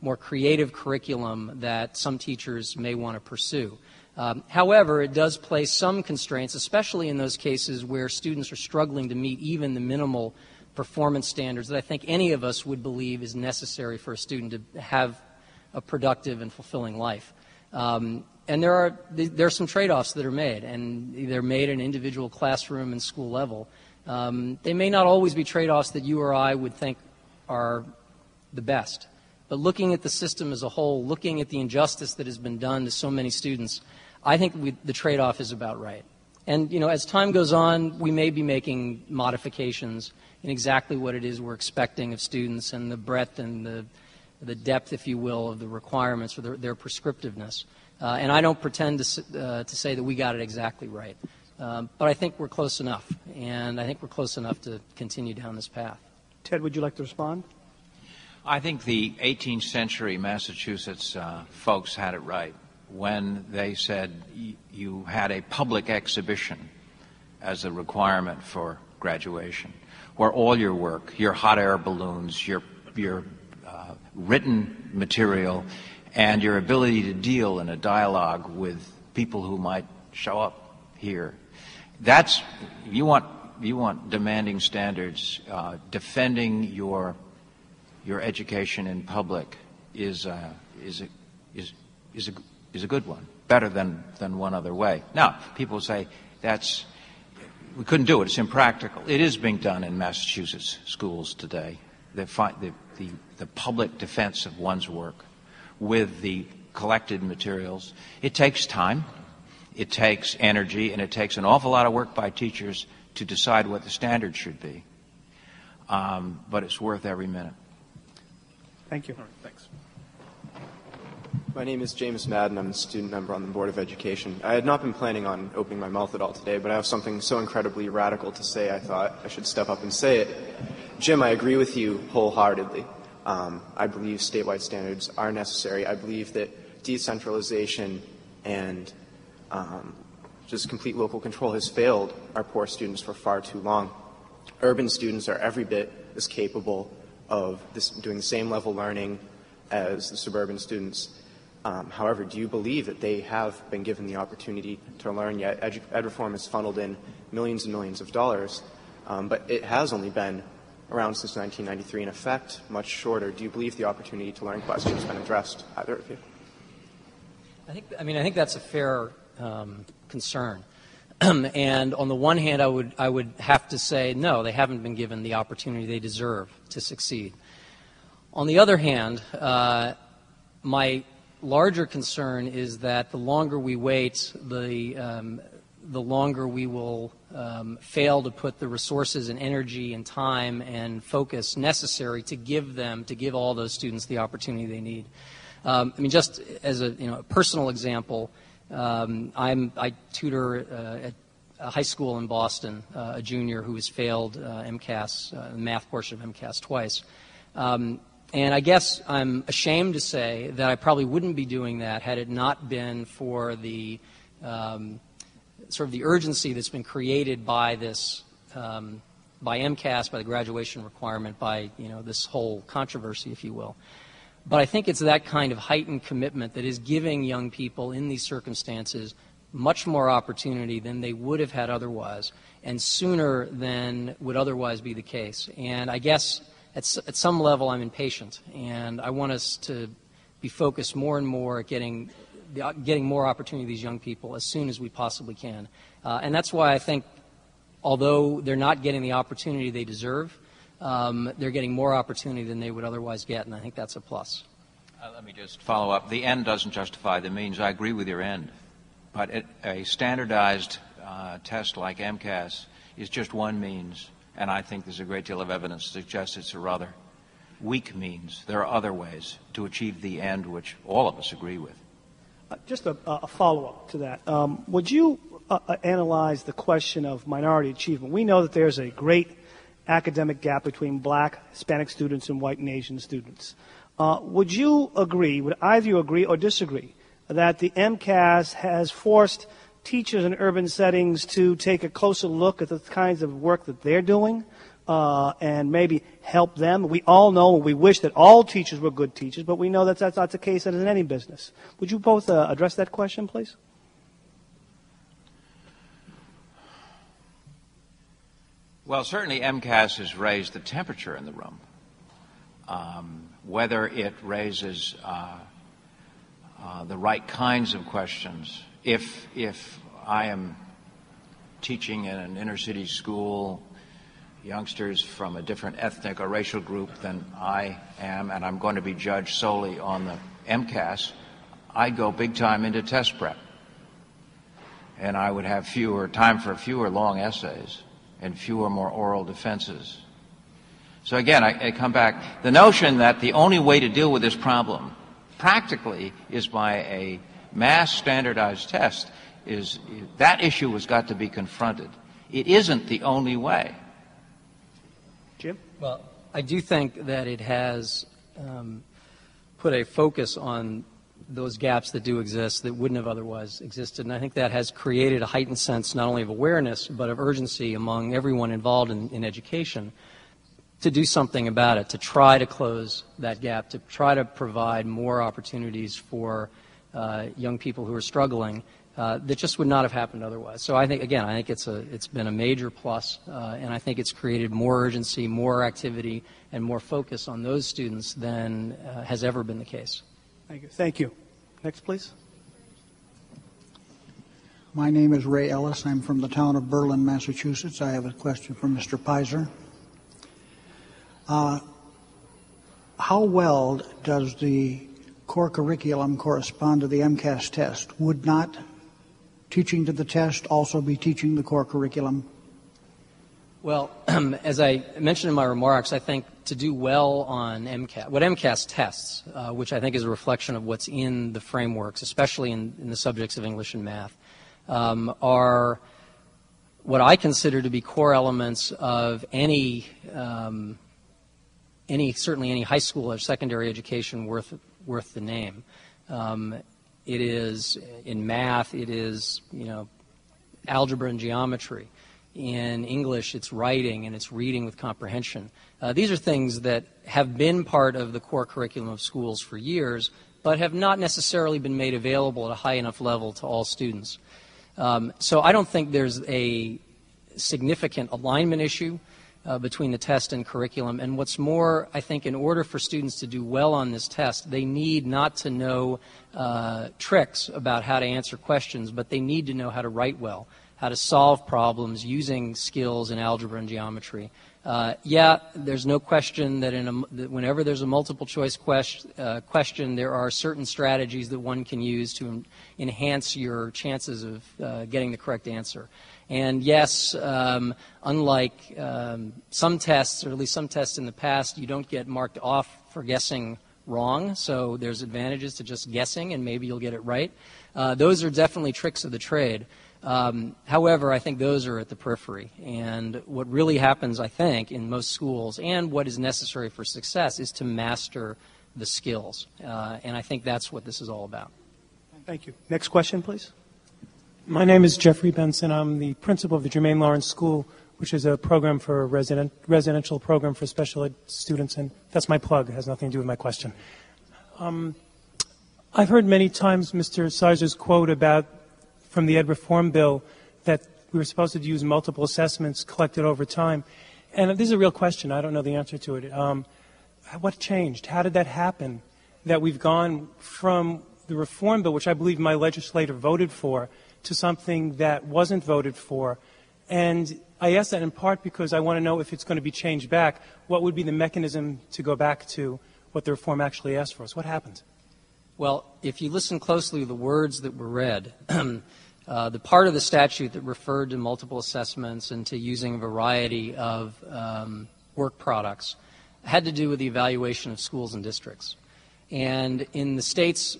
more creative curriculum that some teachers may want to pursue. However, it does place some constraints, especially in those cases where students are struggling to meet even the minimal performance standards that I think any of us would believe is necessary for a student to have a productive and fulfilling life. And there are some trade-offs that are made, and they're made at an individual classroom and school level. They may not always be trade-offs that you or I would think are the best. But looking at the system as a whole, looking at the injustice that has been done to so many students, I think the trade-off is about right. And, as time goes on, we may be making modifications in exactly what it is we're expecting of students and the breadth and the depth, if you will, of the requirements or their prescriptiveness. And I don't pretend to say that we got it exactly right. But I think we're close enough, and I think we're close enough to continue down this path. Ted, would you like to respond? I think the 18th century Massachusetts folks had it right when they said you had a public exhibition as a requirement for graduation, where all your work, your hot air balloons, your written material, and your ability to deal in a dialogue with people who might show up here. That's you want demanding standards. Defending your education in public is a good one, better than one other way. Now, people say we couldn't do it. It's impractical. It is being done in Massachusetts schools today. The public defense of one's work with the collected materials. It takes time, it takes energy, and it takes an awful lot of work by teachers to decide what the standard should be. But it's worth every minute. Thank you. All right, thanks. My name is James Madden. I'm a student member on the Board of Education. I had not been planning on opening my mouth at all today, but I have something so incredibly radical to say I thought I should step up and say it. Jim, I agree with you wholeheartedly. I believe statewide standards are necessary. I believe that decentralization and just complete local control has failed our poor students for far too long. Urban students are every bit as capable of doing the same level learning as the suburban students. However, do you believe that they have been given the opportunity to learn yet? Ed reform has funneled in millions and millions of dollars, but it has only been around since 1993 in effect, much shorter. Do you believe the opportunity to learn question has been addressed, either of you? I think that's a fair concern. And on the one hand, I would have to say, no, they haven't been given the opportunity they deserve to succeed. On the other hand, my larger concern is that the longer we wait, the longer we will fail to put the resources and energy and time and focus necessary to give all those students the opportunity they need. Just as a personal example, I tutor at a high school in Boston, a junior who has failed MCAS, the math portion of MCAS twice. And I guess I'm ashamed to say that I probably wouldn't be doing that had it not been for the sort of the urgency that's been created by this, by MCAS, by the graduation requirement, by this whole controversy, if you will. But I think it's that kind of heightened commitment that is giving young people in these circumstances much more opportunity than they would have had otherwise, and sooner than would otherwise be the case. And I guess at some level I'm impatient, and I want us to be focused more and more at getting more opportunity to these young people as soon as we possibly can. And that's why I think, although they're not getting the opportunity they deserve, they're getting more opportunity than they would otherwise get, and I think that's a plus. Let me just follow up. The end doesn't justify the means. I agree with your end. But a standardized test like MCAS is just one means, and I think there's a great deal of evidence to suggest it's a rather weak means. There are other ways to achieve the end which all of us agree with. Just a follow-up to that. Would you analyze the question of minority achievement? We know that there's a great academic gap between black, Hispanic students and white and Asian students. Would you agree, would either of you agree or disagree, that the MCAS has forced teachers in urban settings to take a closer look at the kinds of work that they're doing and maybe help them? We all know, we wish that all teachers were good teachers, but we know that that's not the case in any business. Would you both address that question, please? Well, certainly MCAS has raised the temperature in the room. Whether it raises the right kinds of questions. If I am teaching in an inner city school, youngsters from a different ethnic or racial group than I am, and I'm going to be judged solely on the MCAS, I'd go big time into test prep. And I would have time for fewer long essays and fewer more oral defenses. So again, I come back. The notion that the only way to deal with this problem practically is by a mass standardized test that issue has got to be confronted. It isn't the only way. Jim? Well, I do think that it has put a focus on those gaps that do exist that wouldn't have otherwise existed. And I think that has created a heightened sense not only of awareness but of urgency among everyone involved in education to do something about it, to try to close that gap, to try to provide more opportunities for young people who are struggling that just would not have happened otherwise. So I think, again, it's been a major plus, and I think it's created more urgency, more activity, and more focus on those students than has ever been the case. Thank you. Next, please. My name is Ray Ellis. I'm from the town of Berlin, Massachusetts. I have a question for Mr. Peyser. How well does the core curriculum correspond to the MCAS test? Would not teaching to the test also be teaching the core curriculum? Well, as I mentioned in my remarks, I think to do well on MCAS, what MCAS tests, which I think is a reflection of what's in the frameworks, especially in the subjects of English and math, are what I consider to be core elements of certainly any high school or secondary education worth the name. It is in math, it is, algebra and geometry. In English, it's writing and it's reading with comprehension. These are things that have been part of the core curriculum of schools for years, but have not necessarily been made available at a high enough level to all students. So I don't think there's a significant alignment issue between the test and curriculum. And what's more, I think in order for students to do well on this test, they need not to know tricks about how to answer questions, but they need to know how to write well, how to solve problems using skills in algebra and geometry. There's no question that whenever there's a multiple choice question, there are certain strategies that one can use to enhance your chances of getting the correct answer. And yes, unlike some tests, or at least some tests in the past, you don't get marked off for guessing wrong, so there's advantages to just guessing and maybe you'll get it right. Those are definitely tricks of the trade. However, I think those are at the periphery. And what really happens, I think, in most schools, and what is necessary for success, is to master the skills. And I think that's what this is all about. Thank you. Next question, please. My name is Jeffrey Benson. I'm the principal of the Jermaine Lawrence School, which is a program for a residential program for special ed students, and that's my plug. It has nothing to do with my question. I've heard many times Mr. Peyser's quote from the Ed Reform Bill that we were supposed to use multiple assessments collected over time. And this is a real question. I don't know the answer to it. What changed? How did that happen? That we've gone from the Reform Bill, which I believe my legislator voted for, to something that wasn't voted for. And I ask that in part because I want to know if it's going to be changed back, what would be the mechanism to go back to what the reform actually asked for us? What happened? Well, if you listen closely to the words that were read, the part of the statute that referred to multiple assessments and to using a variety of work products had to do with the evaluation of schools and districts. And in the state's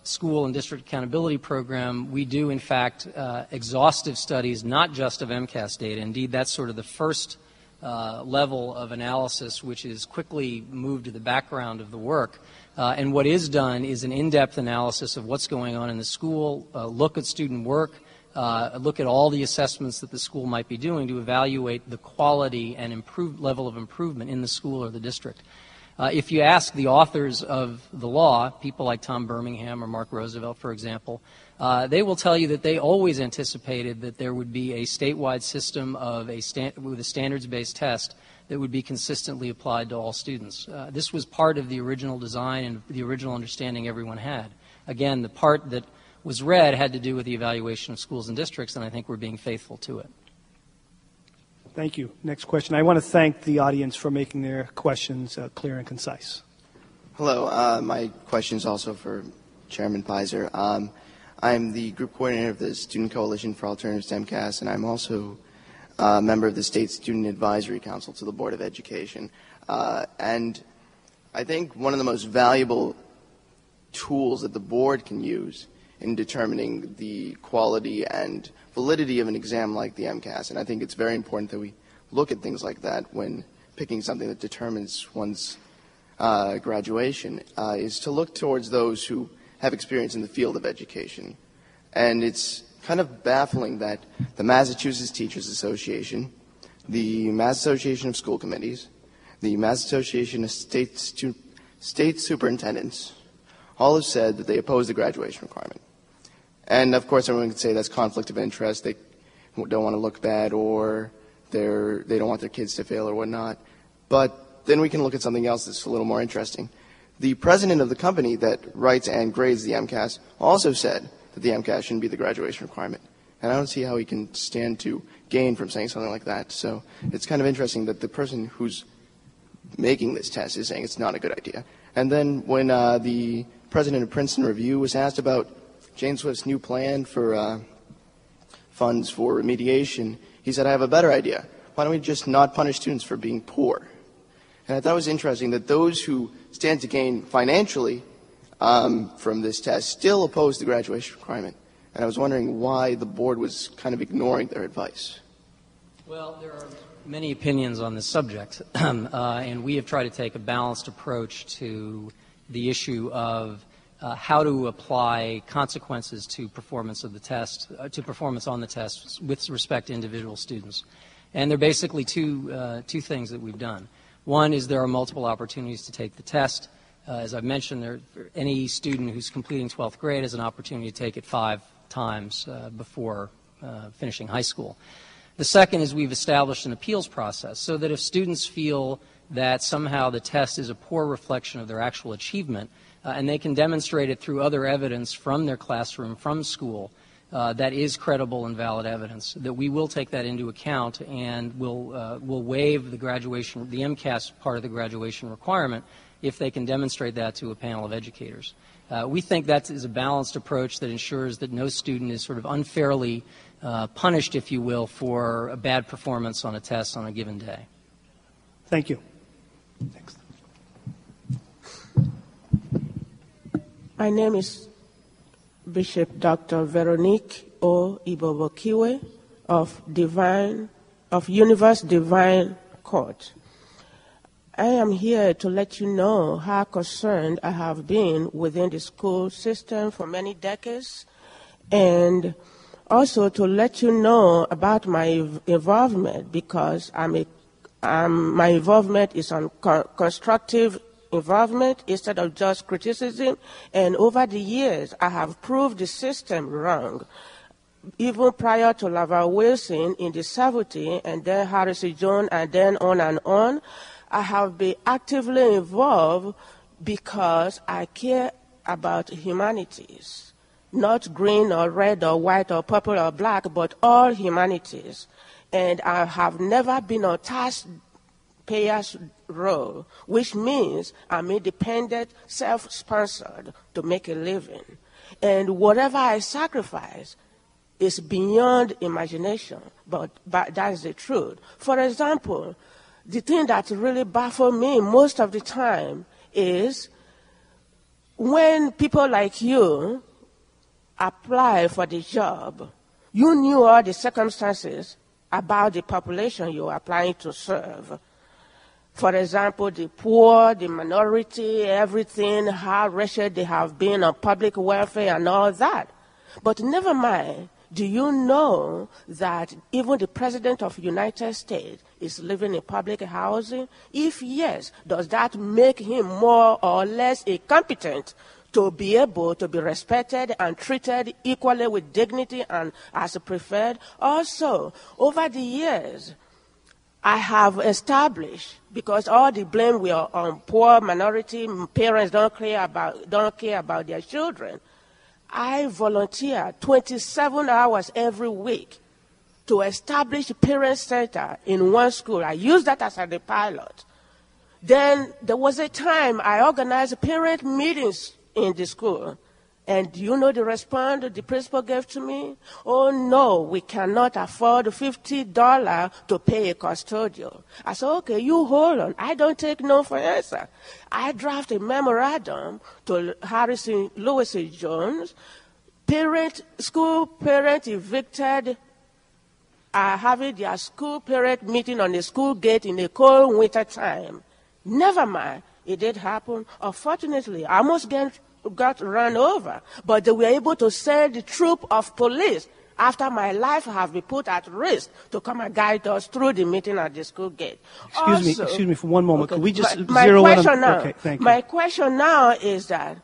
school and district accountability program, we do, in fact, exhaustive studies, not just of MCAS data. Indeed, that's sort of the first level of analysis, which is quickly moved to the background of the work. And what is done is an in-depth analysis of what's going on in the school, look at student work, look at all the assessments that the school might be doing to evaluate the quality and level of improvement in the school or the district. If you ask the authors of the law, people like Tom Birmingham or Mark Roosevelt, for example, They will tell you that they always anticipated that there would be a statewide system of with a standards-based test that would be consistently applied to all students. This was part of the original design and the original understanding everyone had. Again, the part that was read had to do with the evaluation of schools and districts, and I think we're being faithful to it. Thank you. Next question. I want to thank the audience for making their questions clear and concise. Hello. My question is also for Chairman Peyser. I'm the group coordinator of the Student Coalition for Alternatives to MCAS, and I'm also a member of the State Student Advisory Council to the Board of Education. And I think one of the most valuable tools that the board can use in determining the quality and validity of an exam like the MCAS, and I think it's very important that we look at things like that when picking something that determines one's graduation, is to look towards those who have experience in the field of education. And it's kind of baffling that the Massachusetts Teachers Association, the Mass Association of School Committees, the Mass Association of State Superintendents, all have said that they oppose the graduation requirement. And of course everyone can say that's conflict of interest, they don't want to look bad, or they don't want their kids to fail or whatnot. But then we can look at something else that's a little more interesting. The president of the company that writes and grades the MCAS also said that the MCAS shouldn't be the graduation requirement. And I don't see how he can stand to gain from saying something like that. So it's kind of interesting that the person who's making this test is saying it's not a good idea. And then when the president of Princeton Review was asked about Jane Swift's new plan for funds for remediation, he said, I have a better idea. Why don't we just not punish students for being poor? And I thought it was interesting that those who stand to gain financially from this test still oppose the graduation requirement. And I was wondering why the board was kind of ignoring their advice. Well, there are many opinions on this subject, and we have tried to take a balanced approach to the issue of how to apply consequences to performance of the test, to performance on the test with respect to individual students. And there are basically two things that we've done. One is there are multiple opportunities to take the test. As I've mentioned, any student who's completing 12th grade has an opportunity to take it 5 times before finishing high school. The second is we've established an appeals process so that if students feel that somehow the test is a poor reflection of their actual achievement, and they can demonstrate it through other evidence from their classroom, from school, that is credible and valid evidence, that we will take that into account and will waive the graduation, the MCAS part of the graduation requirement if they can demonstrate that to a panel of educators. We think that is a balanced approach that ensures that no student is sort of unfairly punished, if you will, for a bad performance on a test on a given day. Thank you. Next. My name is Bishop Dr. Veronique O. Ibobokiwe of Universe Divine Court. I am here to let you know how concerned I have been within the school system for many decades, and also to let you know about my involvement, because my involvement is on constructive involvement instead of just criticism, and over the years I have proved the system wrong. Even prior to Lavar Wilson in the 70s, and then Harris Jones, and then on, I have been actively involved because I care about humanities, not green or red or white or purple or black, but all humanities. And I have never been on taxpayer's role, which means I'm independent, self-sponsored to make a living. And whatever I sacrifice is beyond imagination, but that is the truth. For example, the thing that really baffles me most of the time is when people like you apply for the job, you knew all the circumstances about the population you are applying to serve. For example, the poor, the minority, everything, how wretched they have been on public welfare and all that. But never mind, do you know that even the President of the United States is living in public housing? If yes, does that make him more or less incompetent to be able to be respected and treated equally with dignity and as preferred. Also, over the years, I have established, because all the blame we are on poor minority parents don't care about their children, I volunteer 27 hours every week to establish a parent center in one school. I used that as a pilot. Then there was a time I organized parent meetings in the school. And do you know the response the principal gave to me? Oh, no, we cannot afford $50 to pay a custodial. I said, okay, you hold on. I don't take no for answer. I drafted a memorandum to Harrison Lewis Jones. School parent evicted are having their school parent meeting on the school gate in the cold winter time. Never mind, it did happen. Unfortunately, I almost got run over, but they were able to send the troop of police after my life have been put at risk to come and guide us through the meeting at the school gate. Excuse me for one moment. Okay, Could we just my zero in question on... now, Okay, thank you. My question now is that,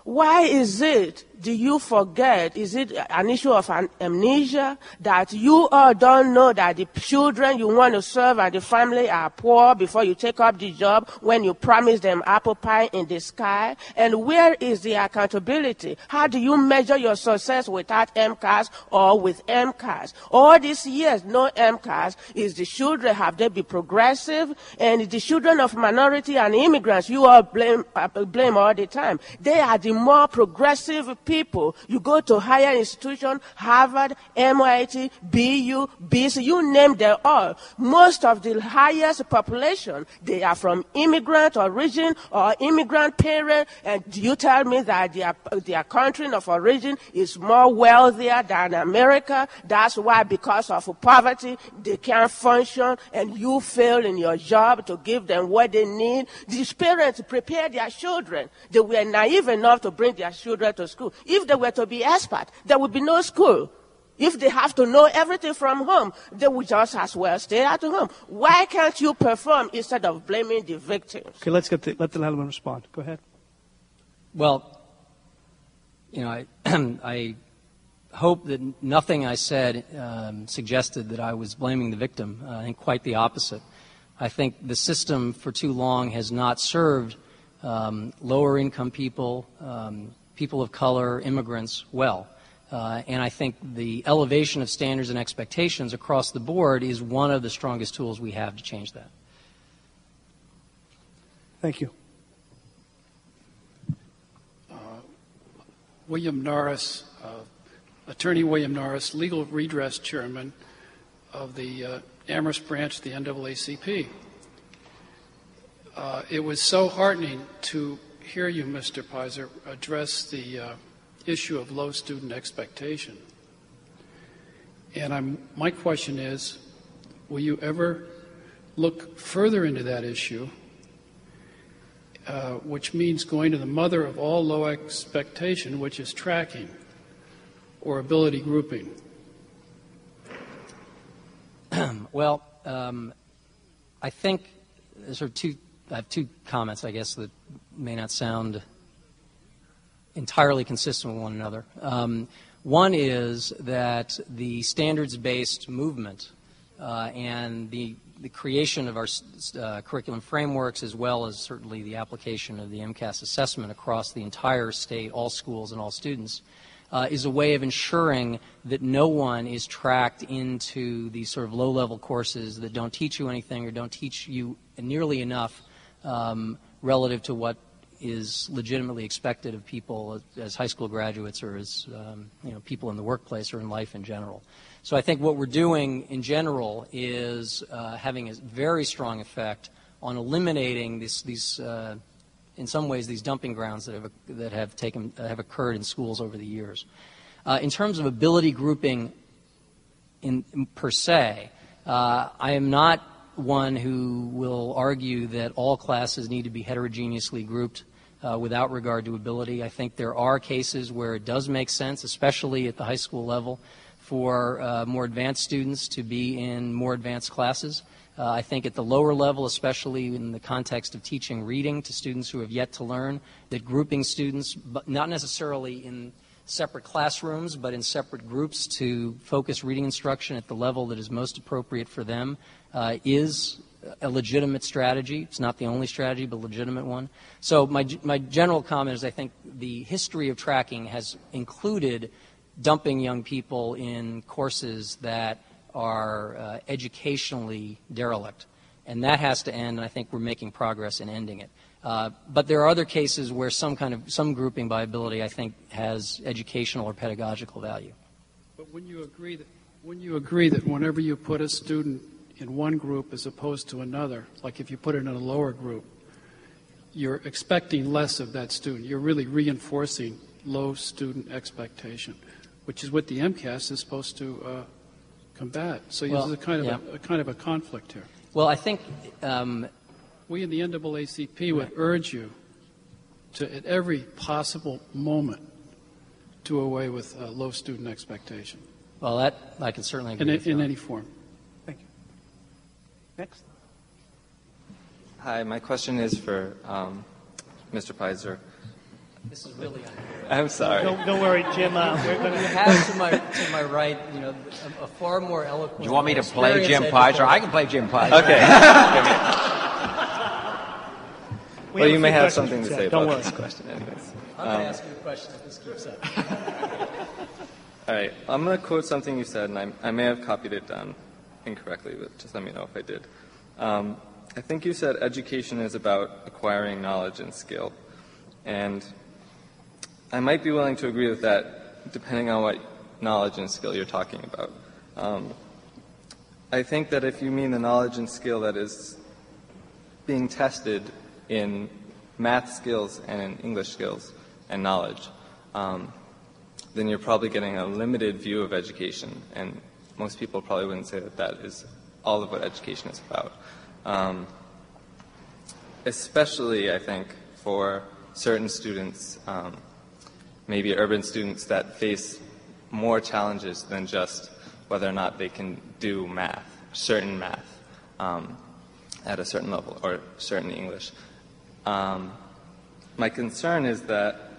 why is it, do you forget, is it an issue of amnesia that you all don't know that the children you want to serve and the family are poor before you take up the job when you promise them apple pie in the sky? And where is the accountability? How do you measure your success without MCAS or with MCAS? All these years, no MCAS. Is the children, have they been progressive? And the children of minority and immigrants, you all blame all the time. They are the more progressive people. You go to higher institutions, Harvard, MIT, BU, BC, you name them all. Most of the highest population, they are from immigrant origin or immigrant parents. And do you tell me that their country of origin is more wealthier than America? That's why, because of poverty, they can't function, and you fail in your job to give them what they need. These parents prepare their children. They were naive enough to bring their children to school. If they were to be expert, there would be no school. If they have to know everything from home, they would just as well stay at home. Why can't you perform instead of blaming the victims? Okay, let the gentleman respond. Go ahead. Well, I hope that nothing I said suggested that I was blaming the victim. I think quite the opposite. I think the system for too long has not served lower income people, people of color, immigrants well. And I think the elevation of standards and expectations across the board is one of the strongest tools we have to change that. Thank you. William Norris, Attorney William Norris, Legal Redress Chairman of the Amherst branch of the NAACP. It was so heartening to hear you, Mr. Peyser, address the issue of low student expectation. And my question is, will you ever look further into that issue, which means going to the mother of all low expectation, which is tracking or ability grouping? Well, I think I have two comments, I guess, that may not sound entirely consistent with one another. One is that the standards-based movement and the creation of our curriculum frameworks, as well as certainly the application of the MCAS assessment across the entire state, all schools and all students, is a way of ensuring that no one is tracked into these sort of low-level courses that don't teach you anything or don't teach you nearly enough relative to what is legitimately expected of people as high school graduates or as people in the workplace or in life in general. So I think what we're doing in general is having a very strong effect on eliminating these in some ways these dumping grounds that have occurred in schools over the years. In terms of ability grouping per se, I am not one who will argue that all classes need to be heterogeneously grouped without regard to ability. I think there are cases where it does make sense, especially at the high school level, for more advanced students to be in more advanced classes. I think at the lower level, especially in the context of teaching reading to students who have yet to learn, that grouping students, but not necessarily in separate classrooms, but in separate groups to focus reading instruction at the level that is most appropriate for them, is a legitimate strategy. It's not the only strategy, but a legitimate one. So my general comment is I think the history of tracking has included dumping young people in courses that are educationally derelict. And that has to end, and I think we're making progress in ending it. But there are other cases where some grouping by ability, I think, has educational or pedagogical value. But when you agree that whenever you put a student in one group as opposed to another, like if you put it in a lower group, you're expecting less of that student. You're really reinforcing low student expectation, which is what the MCAS is supposed to combat. So there's a kind of a conflict here. Well, I think we in the NAACP would urge you to, at every possible moment, do away with low student expectation. Well, that I can certainly agree with. In any form. Thank you. Next. Hi, my question is for Mr. Peyser. This is really unfair. I'm sorry. Don't worry, Jim. We're going You have to my right, a far more eloquent. Do you want me to play Jim Peyser? I can play Jim Peyser. Okay. Well, you may have something to say about worry. this question anyways. I'm going to ask you a question if this keeps up. All right. I'm going to quote something you said, and I may have copied it down incorrectly, but just let me know if I did. I think you said education is about acquiring knowledge and skill. And I might be willing to agree with that, depending on what knowledge and skill you're talking about. I think that if you mean the knowledge and skill that is being tested in math skills and in English skills and knowledge, then you're probably getting a limited view of education, and most people probably wouldn't say that that is all of what education is about. Especially, I think, for certain students, maybe urban students that face more challenges than just whether or not they can do math, certain math, at a certain level, or certain English. My concern is that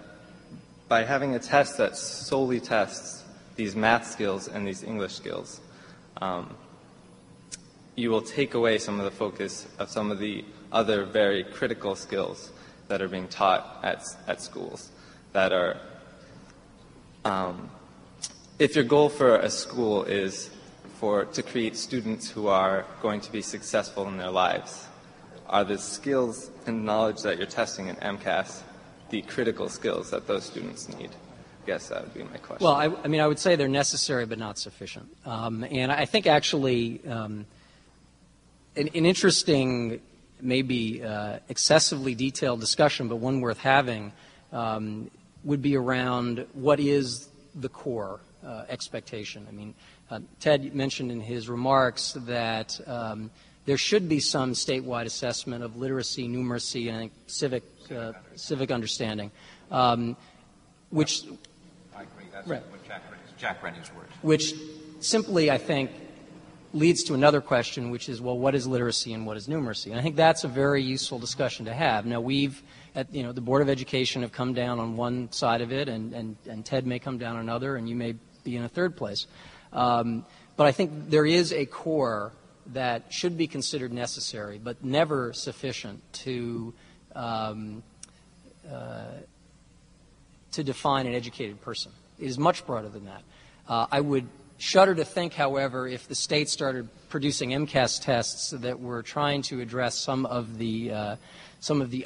by having a test that solely tests these math skills and these English skills, you will take away some of the focus of some of the other very critical skills that are being taught at schools that are, if your goal for a school is to create students who are going to be successful in their lives, are the skills and knowledge that you're testing in MCAS the critical skills that those students need? I guess that would be my question. Well, I would say they're necessary but not sufficient. And I think actually an interesting, maybe excessively detailed discussion, but one worth having, would be around what is the core expectation. I mean, Ted mentioned in his remarks that there should be some statewide assessment of literacy, numeracy, and I think civic understanding, which I agree. That's right. what Jack Rennie's words. Which simply, I think, leads to another question, which is, well, what is literacy and what is numeracy? And I think that's a very useful discussion to have. Now, we've, at the Board of Education, have come down on one side of it, and Ted may come down on another, and you may be in a third place. But I think there is a core that should be considered necessary, but never sufficient to define an educated person. It is much broader than that. I would shudder to think, however, if the state started producing MCAS tests that were trying to address some of the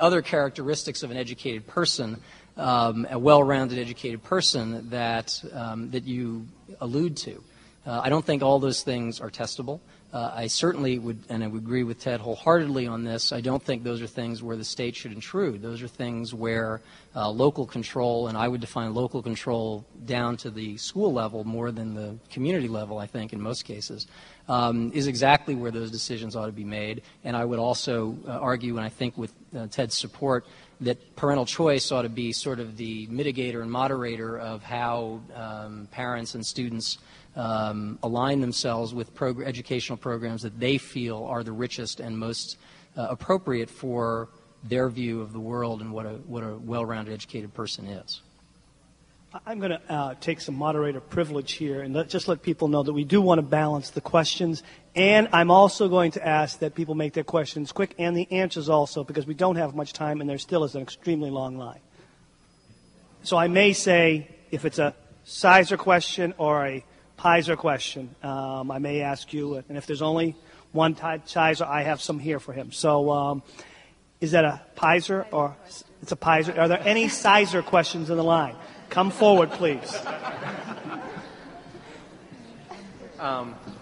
other characteristics of an educated person, a well-rounded educated person that you allude to. I don't think all those things are testable. I certainly would, and I would agree with Ted wholeheartedly on this, I don't think those are things where the state should intrude. Those are things where local control, and I would define local control down to the school level more than the community level, I think, in most cases, is exactly where those decisions ought to be made. And I would also argue, and I think with Ted's support, that parental choice ought to be sort of the mitigator and moderator of how parents and students align themselves with educational programs that they feel are the richest and most appropriate for their view of the world and what a well-rounded, educated person is. I'm going to take some moderator privilege here and just let people know that we do want to balance the questions, and I'm also going to ask that people make their questions quick and the answers also, because we don't have much time and there still is an extremely long line. So I may say, if it's a Peyser question or a Peyser question, I may ask you, and if there's only one Peyser, I have some here for him. So is that a Peyser or it's a Peyser? Are there any Peyser questions in the line? Come forward, please.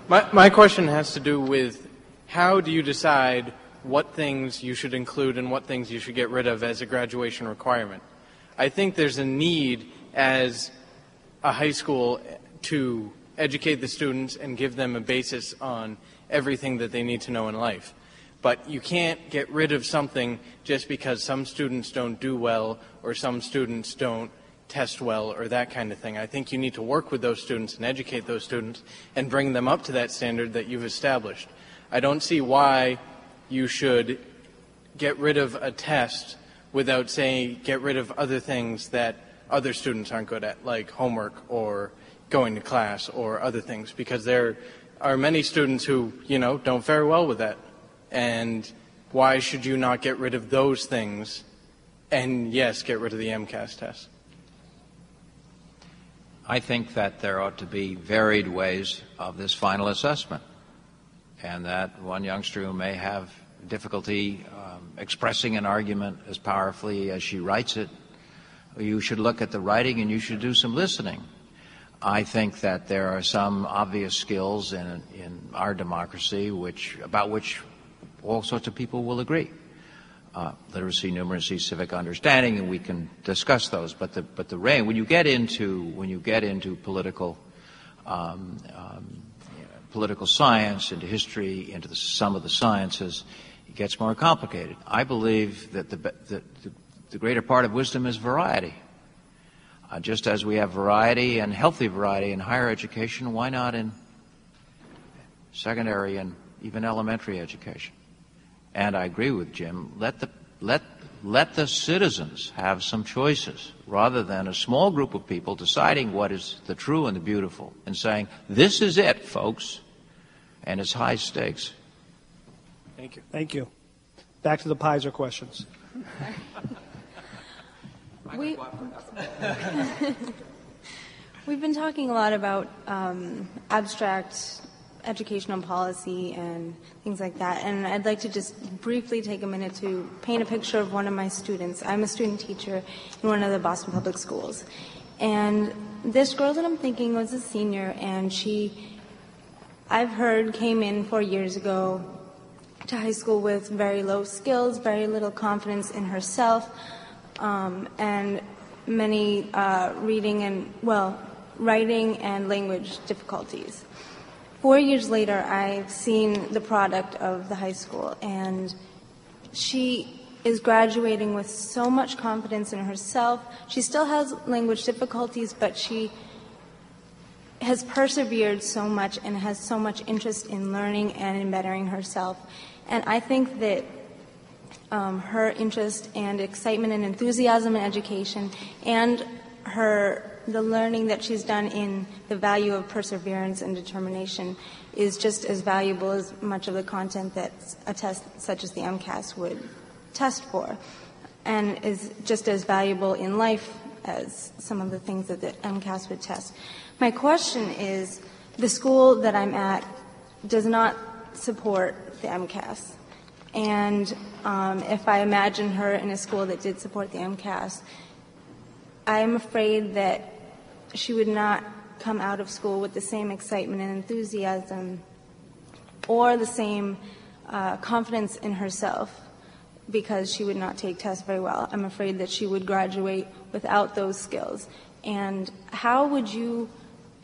My question has to do with how do you decide what things you should include and what things you should get rid of as a graduation requirement? I think there's a need as a high school to educate the students and give them a basis on everything that they need to know in life. But you can't get rid of something just because some students don't do well or some students don't test well or that kind of thing. I think you need to work with those students and educate those students and bring them up to that standard that you've established. I don't see why you should get rid of a test without saying get rid of other things that other students aren't good at, like homework or going to class or other things, because there are many students who, don't fare well with that. And why should you not get rid of those things and, yes, get rid of the MCAS test? I think that there ought to be varied ways of this final assessment, and that one youngster who may have difficulty expressing an argument as powerfully as she writes it, you should look at the writing and you should do some listening. I think that there are some obvious skills in our democracy about which all sorts of people will agree. Literacy, numeracy, civic understanding, and we can discuss those. But the range, when you get into political science, into history, into some of the sciences, it gets more complicated. I believe that the greater part of wisdom is variety. Just as we have variety and healthy variety in higher education, why not in secondary and even elementary education? And I agree with Jim. Let the citizens have some choices, rather than a small group of people deciding what is the true and the beautiful and saying, "This is it, folks," and it's high stakes. Thank you. Thank you. Back to the Peyser questions. We've been talking a lot about abstract educational policy and things like that, and I'd like to just briefly take a minute to paint a picture of one of my students. I'm a student teacher in one of the Boston Public Schools, and this girl that I'm thinking was a senior, and I've heard, came in 4 years ago to high school with very low skills, very little confidence in herself, and many writing and language difficulties. 4 years later, I've seen the product of the high school, and she is graduating with so much confidence in herself. She still has language difficulties, but she has persevered so much and has so much interest in learning and in bettering herself. And I think that her interest and excitement and enthusiasm in education and the learning that she's done in the value of perseverance and determination is just as valuable as much of the content that a test such as the MCAS would test for, and is just as valuable in life as some of the things that the MCAS would test. My question is, the school that I'm at does not support the MCAS. And if I imagine her in a school that did support the MCAS, I'm afraid that she would not come out of school with the same excitement and enthusiasm or the same confidence in herself, because she would not take tests very well. I'm afraid that she would graduate without those skills. And how would you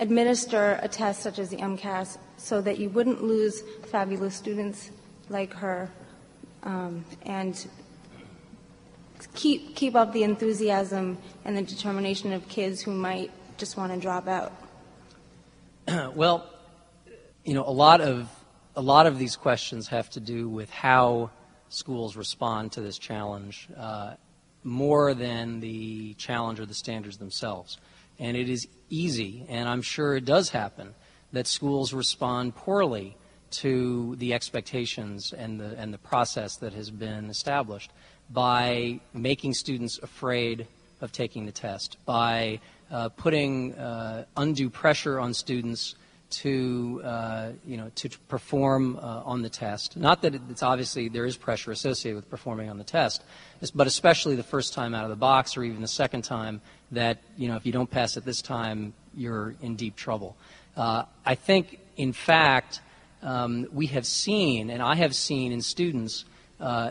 administer a test such as the MCAS so that you wouldn't lose fabulous students like her and keep up the enthusiasm and the determination of kids who might just want to drop out? Well, you know, a lot of these questions have to do with how schools respond to this challenge more than the challenge or the standards themselves. And it is easy, and I'm sure it does happen, that schools respond poorly to the expectations and the process that has been established by making students afraid of taking the test, by putting undue pressure on students to perform on the test. Not that it's obviously there is pressure associated with performing on the test, but especially the first time out of the box or even the second time that, you know, if you don't pass it this time, you're in deep trouble. I think, in fact, we have seen, and I have seen in students,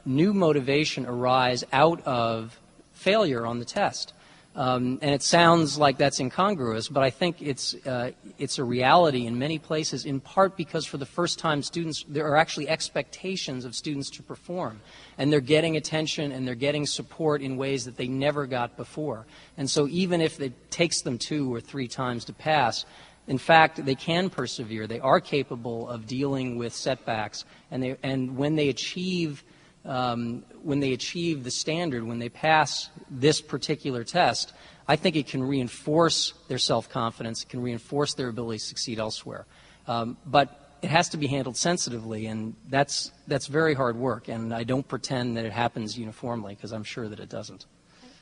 new motivation arise out of failure on the test. And it sounds like that's incongruous, but I think it's a reality in many places, in part because for the first time there are actually expectations of students to perform, and they're getting attention and they're getting support in ways that they never got before. And so even if it takes them 2 or 3 times to pass, in fact, they can persevere. They are capable of dealing with setbacks, and when they achieve the standard, when they pass this particular test, I think it can reinforce their self-confidence, it can reinforce their ability to succeed elsewhere. But it has to be handled sensitively, and that's very hard work, and I don't pretend that it happens uniformly, because I'm sure that it doesn't.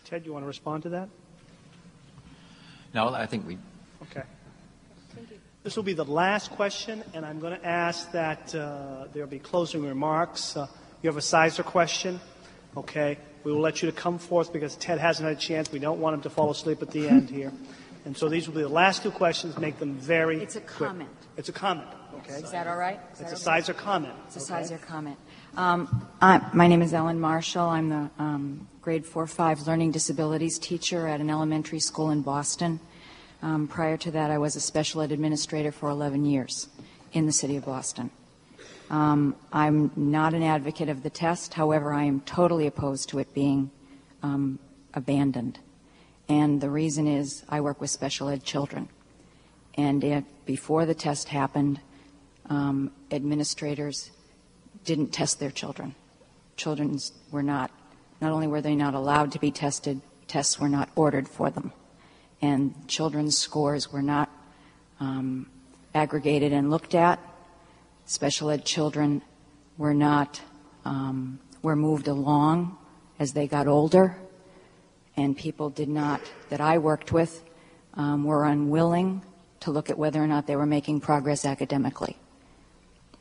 Ted, you want to respond to that? No, I think we... Okay. This will be the last question, and I'm going to ask that there will be closing remarks. You have a Peyser question, okay? We will let you to come forth because Ted hasn't had a chance. We don't want him to fall asleep at the end here. And so these will be the last 2 questions. Make them very It's a quick. comment. It's a comment, okay? Is that all right? It's a Peyser comment. It's a okay? Peyser comment. My name is Ellen Marshall. I'm the grade 4-5 learning disabilities teacher at an elementary school in Boston. Prior to that, I was a special ed administrator for 11 years in the city of Boston. I'm not an advocate of the test. However, I am totally opposed to it being abandoned. And the reason is I work with special ed children. And before the test happened, administrators didn't test their children. Children were not only were they not allowed to be tested, tests were not ordered for them. And children's scores were not aggregated and looked at. Special ed children were moved along as they got older, and people that I worked with were unwilling to look at whether or not they were making progress academically.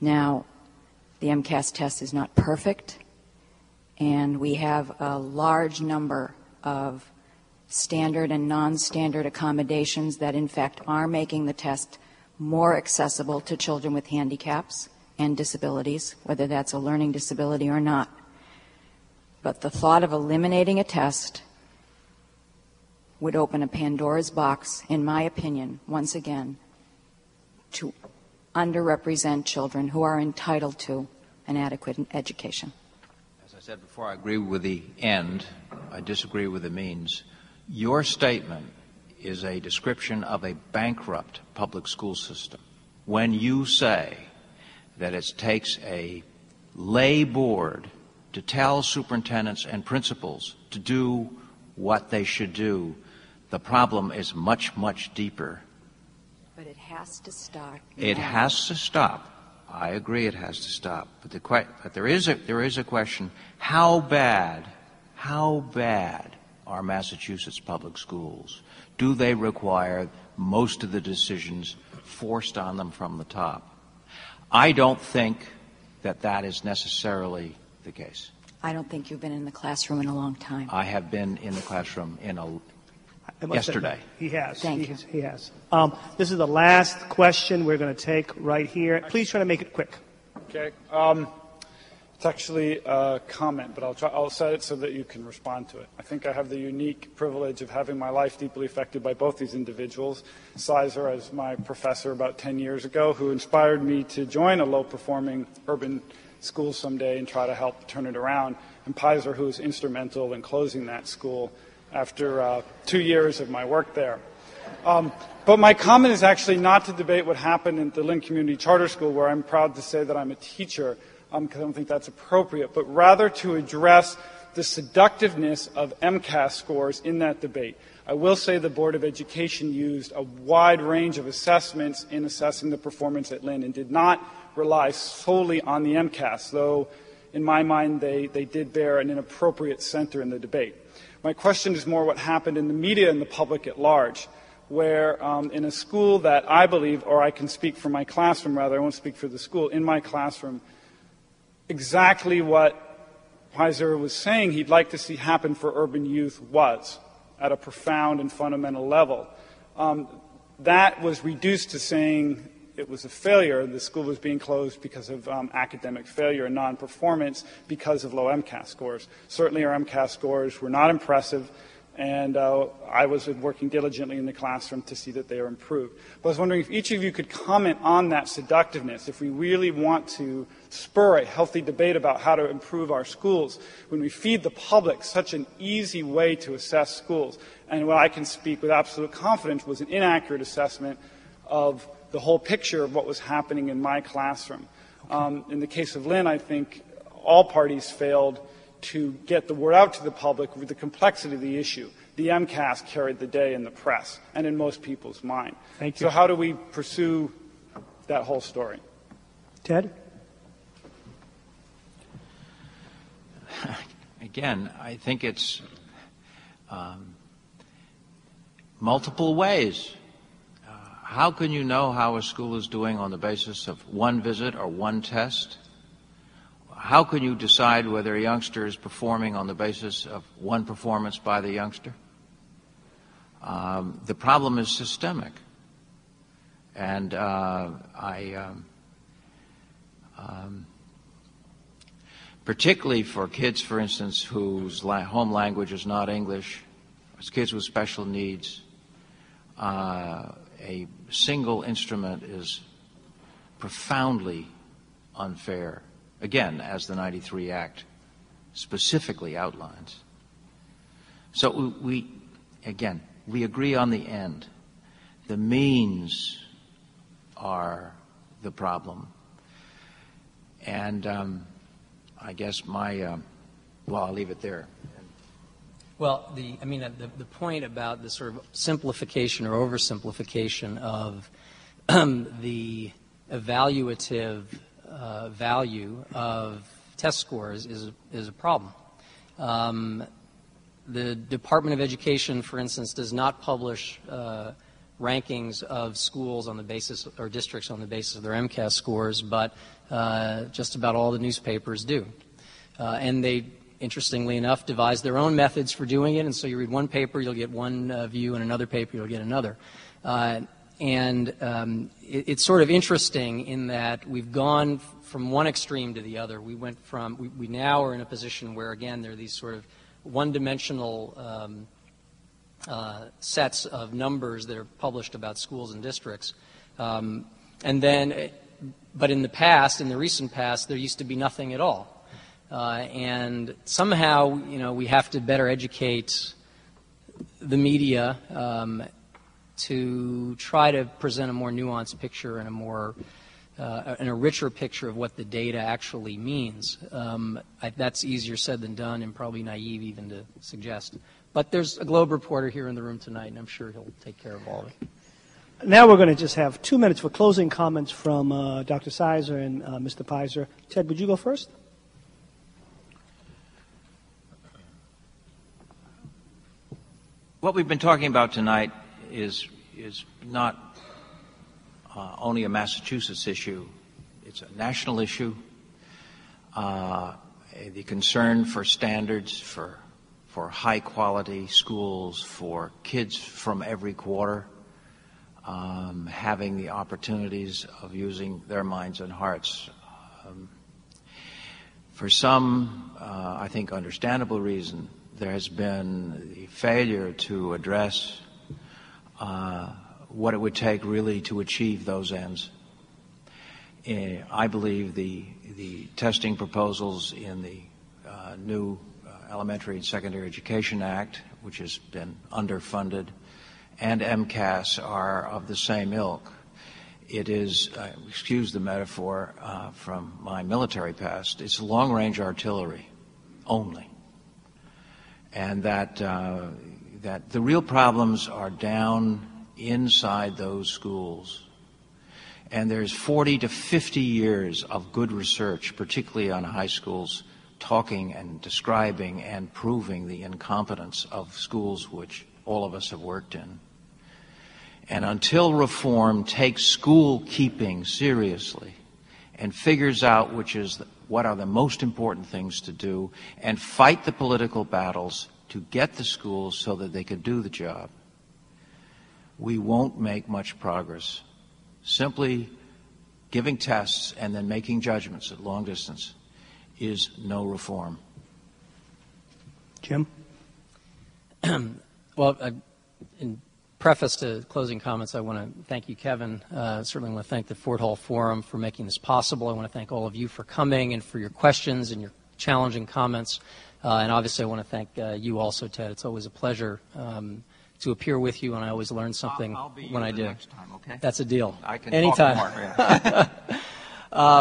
Now, the MCAS test is not perfect, and we have a large number of standard and non-standard accommodations that in fact are making the test more accessible to children with handicaps and disabilities, whether that's a learning disability or not. But the thought of eliminating a test would open a Pandora's box, in my opinion, once again, to underrepresent children who are entitled to an adequate education. As I said before, I agree with the end. I disagree with the means. Your statement is a description of a bankrupt public school system. When you say that it takes a lay board to tell superintendents and principals to do what they should do, the problem is much, much deeper. But it has to start. It has to stop. I agree it has to stop. But there is a question, how bad are Massachusetts public schools? Do they require most of the decisions forced on them from the top? I don't think that is necessarily the case. I don't think you've been in the classroom in a long time. I have been in the classroom yesterday. He has. Thank you. He has. This is the last question we're going to take right here. Please try to make it quick. Okay. It's actually a comment, but I'll say it so that you can respond to it. I think I have the unique privilege of having my life deeply affected by both these individuals. Peyser, as my professor about 10 years ago, who inspired me to join a low-performing urban school someday and try to help turn it around, and Peyser, who was instrumental in closing that school after 2 years of my work there. But my comment is actually not to debate what happened at the Lynn Community Charter School, where I'm proud to say that I'm a teacher, because I don't think that's appropriate, but rather to address the seductiveness of MCAS scores in that debate. I will say the Board of Education used a wide range of assessments in assessing the performance at Lynn and did not rely solely on the MCAS, though in my mind they did bear an inappropriate center in the debate. My question is more what happened in the media and the public at large, where in a school that I believe, or I can speak for my classroom rather, I won't speak for the school, in my classroom, exactly what Peyser was saying he'd like to see happen for urban youth was, at a profound and fundamental level. That was reduced to saying it was a failure. The school was being closed because of academic failure and non-performance because of low MCAS scores. Certainly our MCAS scores were not impressive, and I was working diligently in the classroom to see that they are improved. But I was wondering if each of you could comment on that seductiveness. If we really want to spur a healthy debate about how to improve our schools, when we feed the public such an easy way to assess schools, and what I can speak with absolute confidence was an inaccurate assessment of the whole picture of what was happening in my classroom. In the case of Lynn, I think all parties failed to get the word out to the public with the complexity of the issue. The MCAS carried the day in the press and in most people's mind. Thank you. So how do we pursue that whole story? Ted? Again, I think it's multiple ways. How can you know how a school is doing on the basis of one visit or one test? How can you decide whether a youngster is performing on the basis of one performance by the youngster? The problem is systemic. And particularly for kids, for instance, whose home language is not English, kids with special needs, a single instrument is profoundly unfair, again, as the 93 Act specifically outlines. So we agree on the end. The means are the problem. And I guess I'll leave it there. Well, the point about the sort of simplification or oversimplification of the evaluative value of test scores is a problem. The Department of Education, for instance, does not publish rankings of schools on the basis, or districts on the basis of their MCAS scores, but just about all the newspapers do. And they, interestingly enough, devise their own methods for doing it, and so you read one paper, you'll get one view, and another paper, you'll get another. It's sort of interesting in that we've gone from one extreme to the other. We now are in a position where, again, there are these sort of one-dimensional sets of numbers that are published about schools and districts. But in the past, in the recent past, there used to be nothing at all. And somehow, we have to better educate the media to try to present a more nuanced picture and a richer picture of what the data actually means. That's easier said than done, and probably naive even to suggest. But there's a Globe reporter here in the room tonight, and I'm sure he'll take care of all of it. Now we're going to just have 2 minutes for closing comments from Dr. Peyser and Mr. Peyser. Ted, would you go first? What we've been talking about tonight is not only a Massachusetts issue. It's a national issue. The concern for standards, for high-quality schools, for kids from every quarter having the opportunities of using their minds and hearts. For some, I think, understandable reason, there has been the failure to address what it would take really to achieve those ends. I believe the testing proposals in the new Elementary and Secondary Education Act, which has been underfunded and MCAS are of the same ilk. It is, excuse the metaphor from my military past, it's long-range artillery only. And that the real problems are down inside those schools. And there's 40 to 50 years of good research, particularly on high schools, talking and describing and proving the incompetence of schools which all of us have worked in. And until reform takes school keeping seriously and figures out what are the most important things to do and fight the political battles to get the schools so that they can do the job, we won't make much progress. Simply giving tests and then making judgments at long distance is no reform. Jim? Well, in preface to closing comments, I want to thank you, Kevin. Certainly want to thank the Ford Hall Forum for making this possible. I want to thank all of you for coming and for your questions and your challenging comments. And obviously I want to thank you also, Ted. It's always a pleasure to appear with you, and I always learn something I'll be when I do. Next time, okay? That's a deal. I can Anytime. talk more.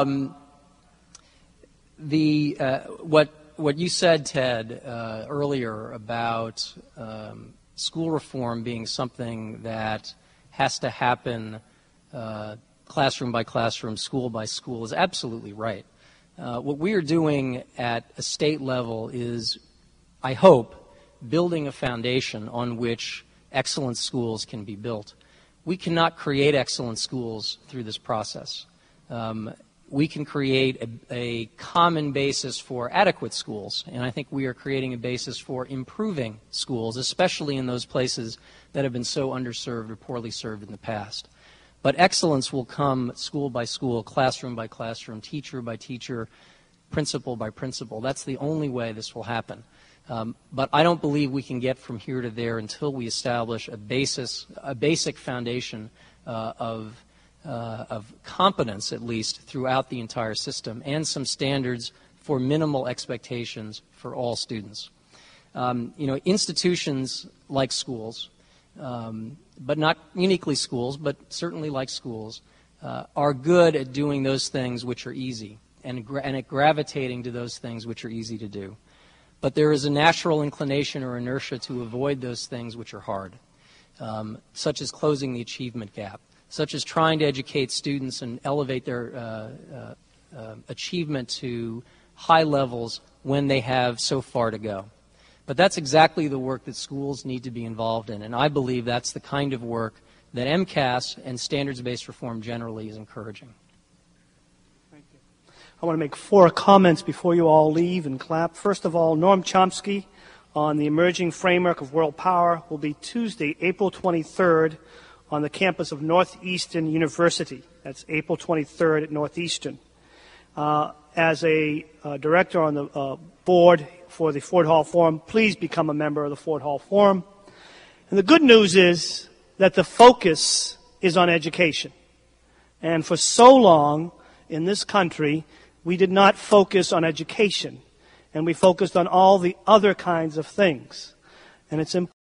Yeah. What you said, Ted, earlier about school reform being something that has to happen classroom by classroom, school by school is absolutely right. What we are doing at a state level is, I hope, building a foundation on which excellent schools can be built. We cannot create excellent schools through this process. We can create a common basis for adequate schools, and I think we are creating a basis for improving schools, especially in those places that have been so underserved or poorly served in the past. But excellence will come school by school, classroom by classroom, teacher by teacher, principal by principal. That's the only way this will happen. But I don't believe we can get from here to there until we establish a basic foundation of competence, at least, throughout the entire system, and some standards for minimal expectations for all students. Institutions like schools, but not uniquely schools, but certainly like schools, are good at doing those things which are easy and at gravitating to those things which are easy to do. But there is a natural inclination or inertia to avoid those things which are hard, such as closing the achievement gap, such as trying to educate students and elevate their achievement to high levels when they have so far to go. But that's exactly the work that schools need to be involved in, and I believe that's the kind of work that MCAS and standards-based reform generally is encouraging. I want to make 4 comments before you all leave and clap. First of all, Noam Chomsky on the emerging framework of world power will be Tuesday, April 23rd on the campus of Northeastern University. That's April 23rd at Northeastern. As a director on the board for the Ford Hall Forum, please become a member of the Ford Hall Forum. And the good news is that the focus is on education. And for so long in this country, we did not focus on education, and we focused on all the other kinds of things. And it's important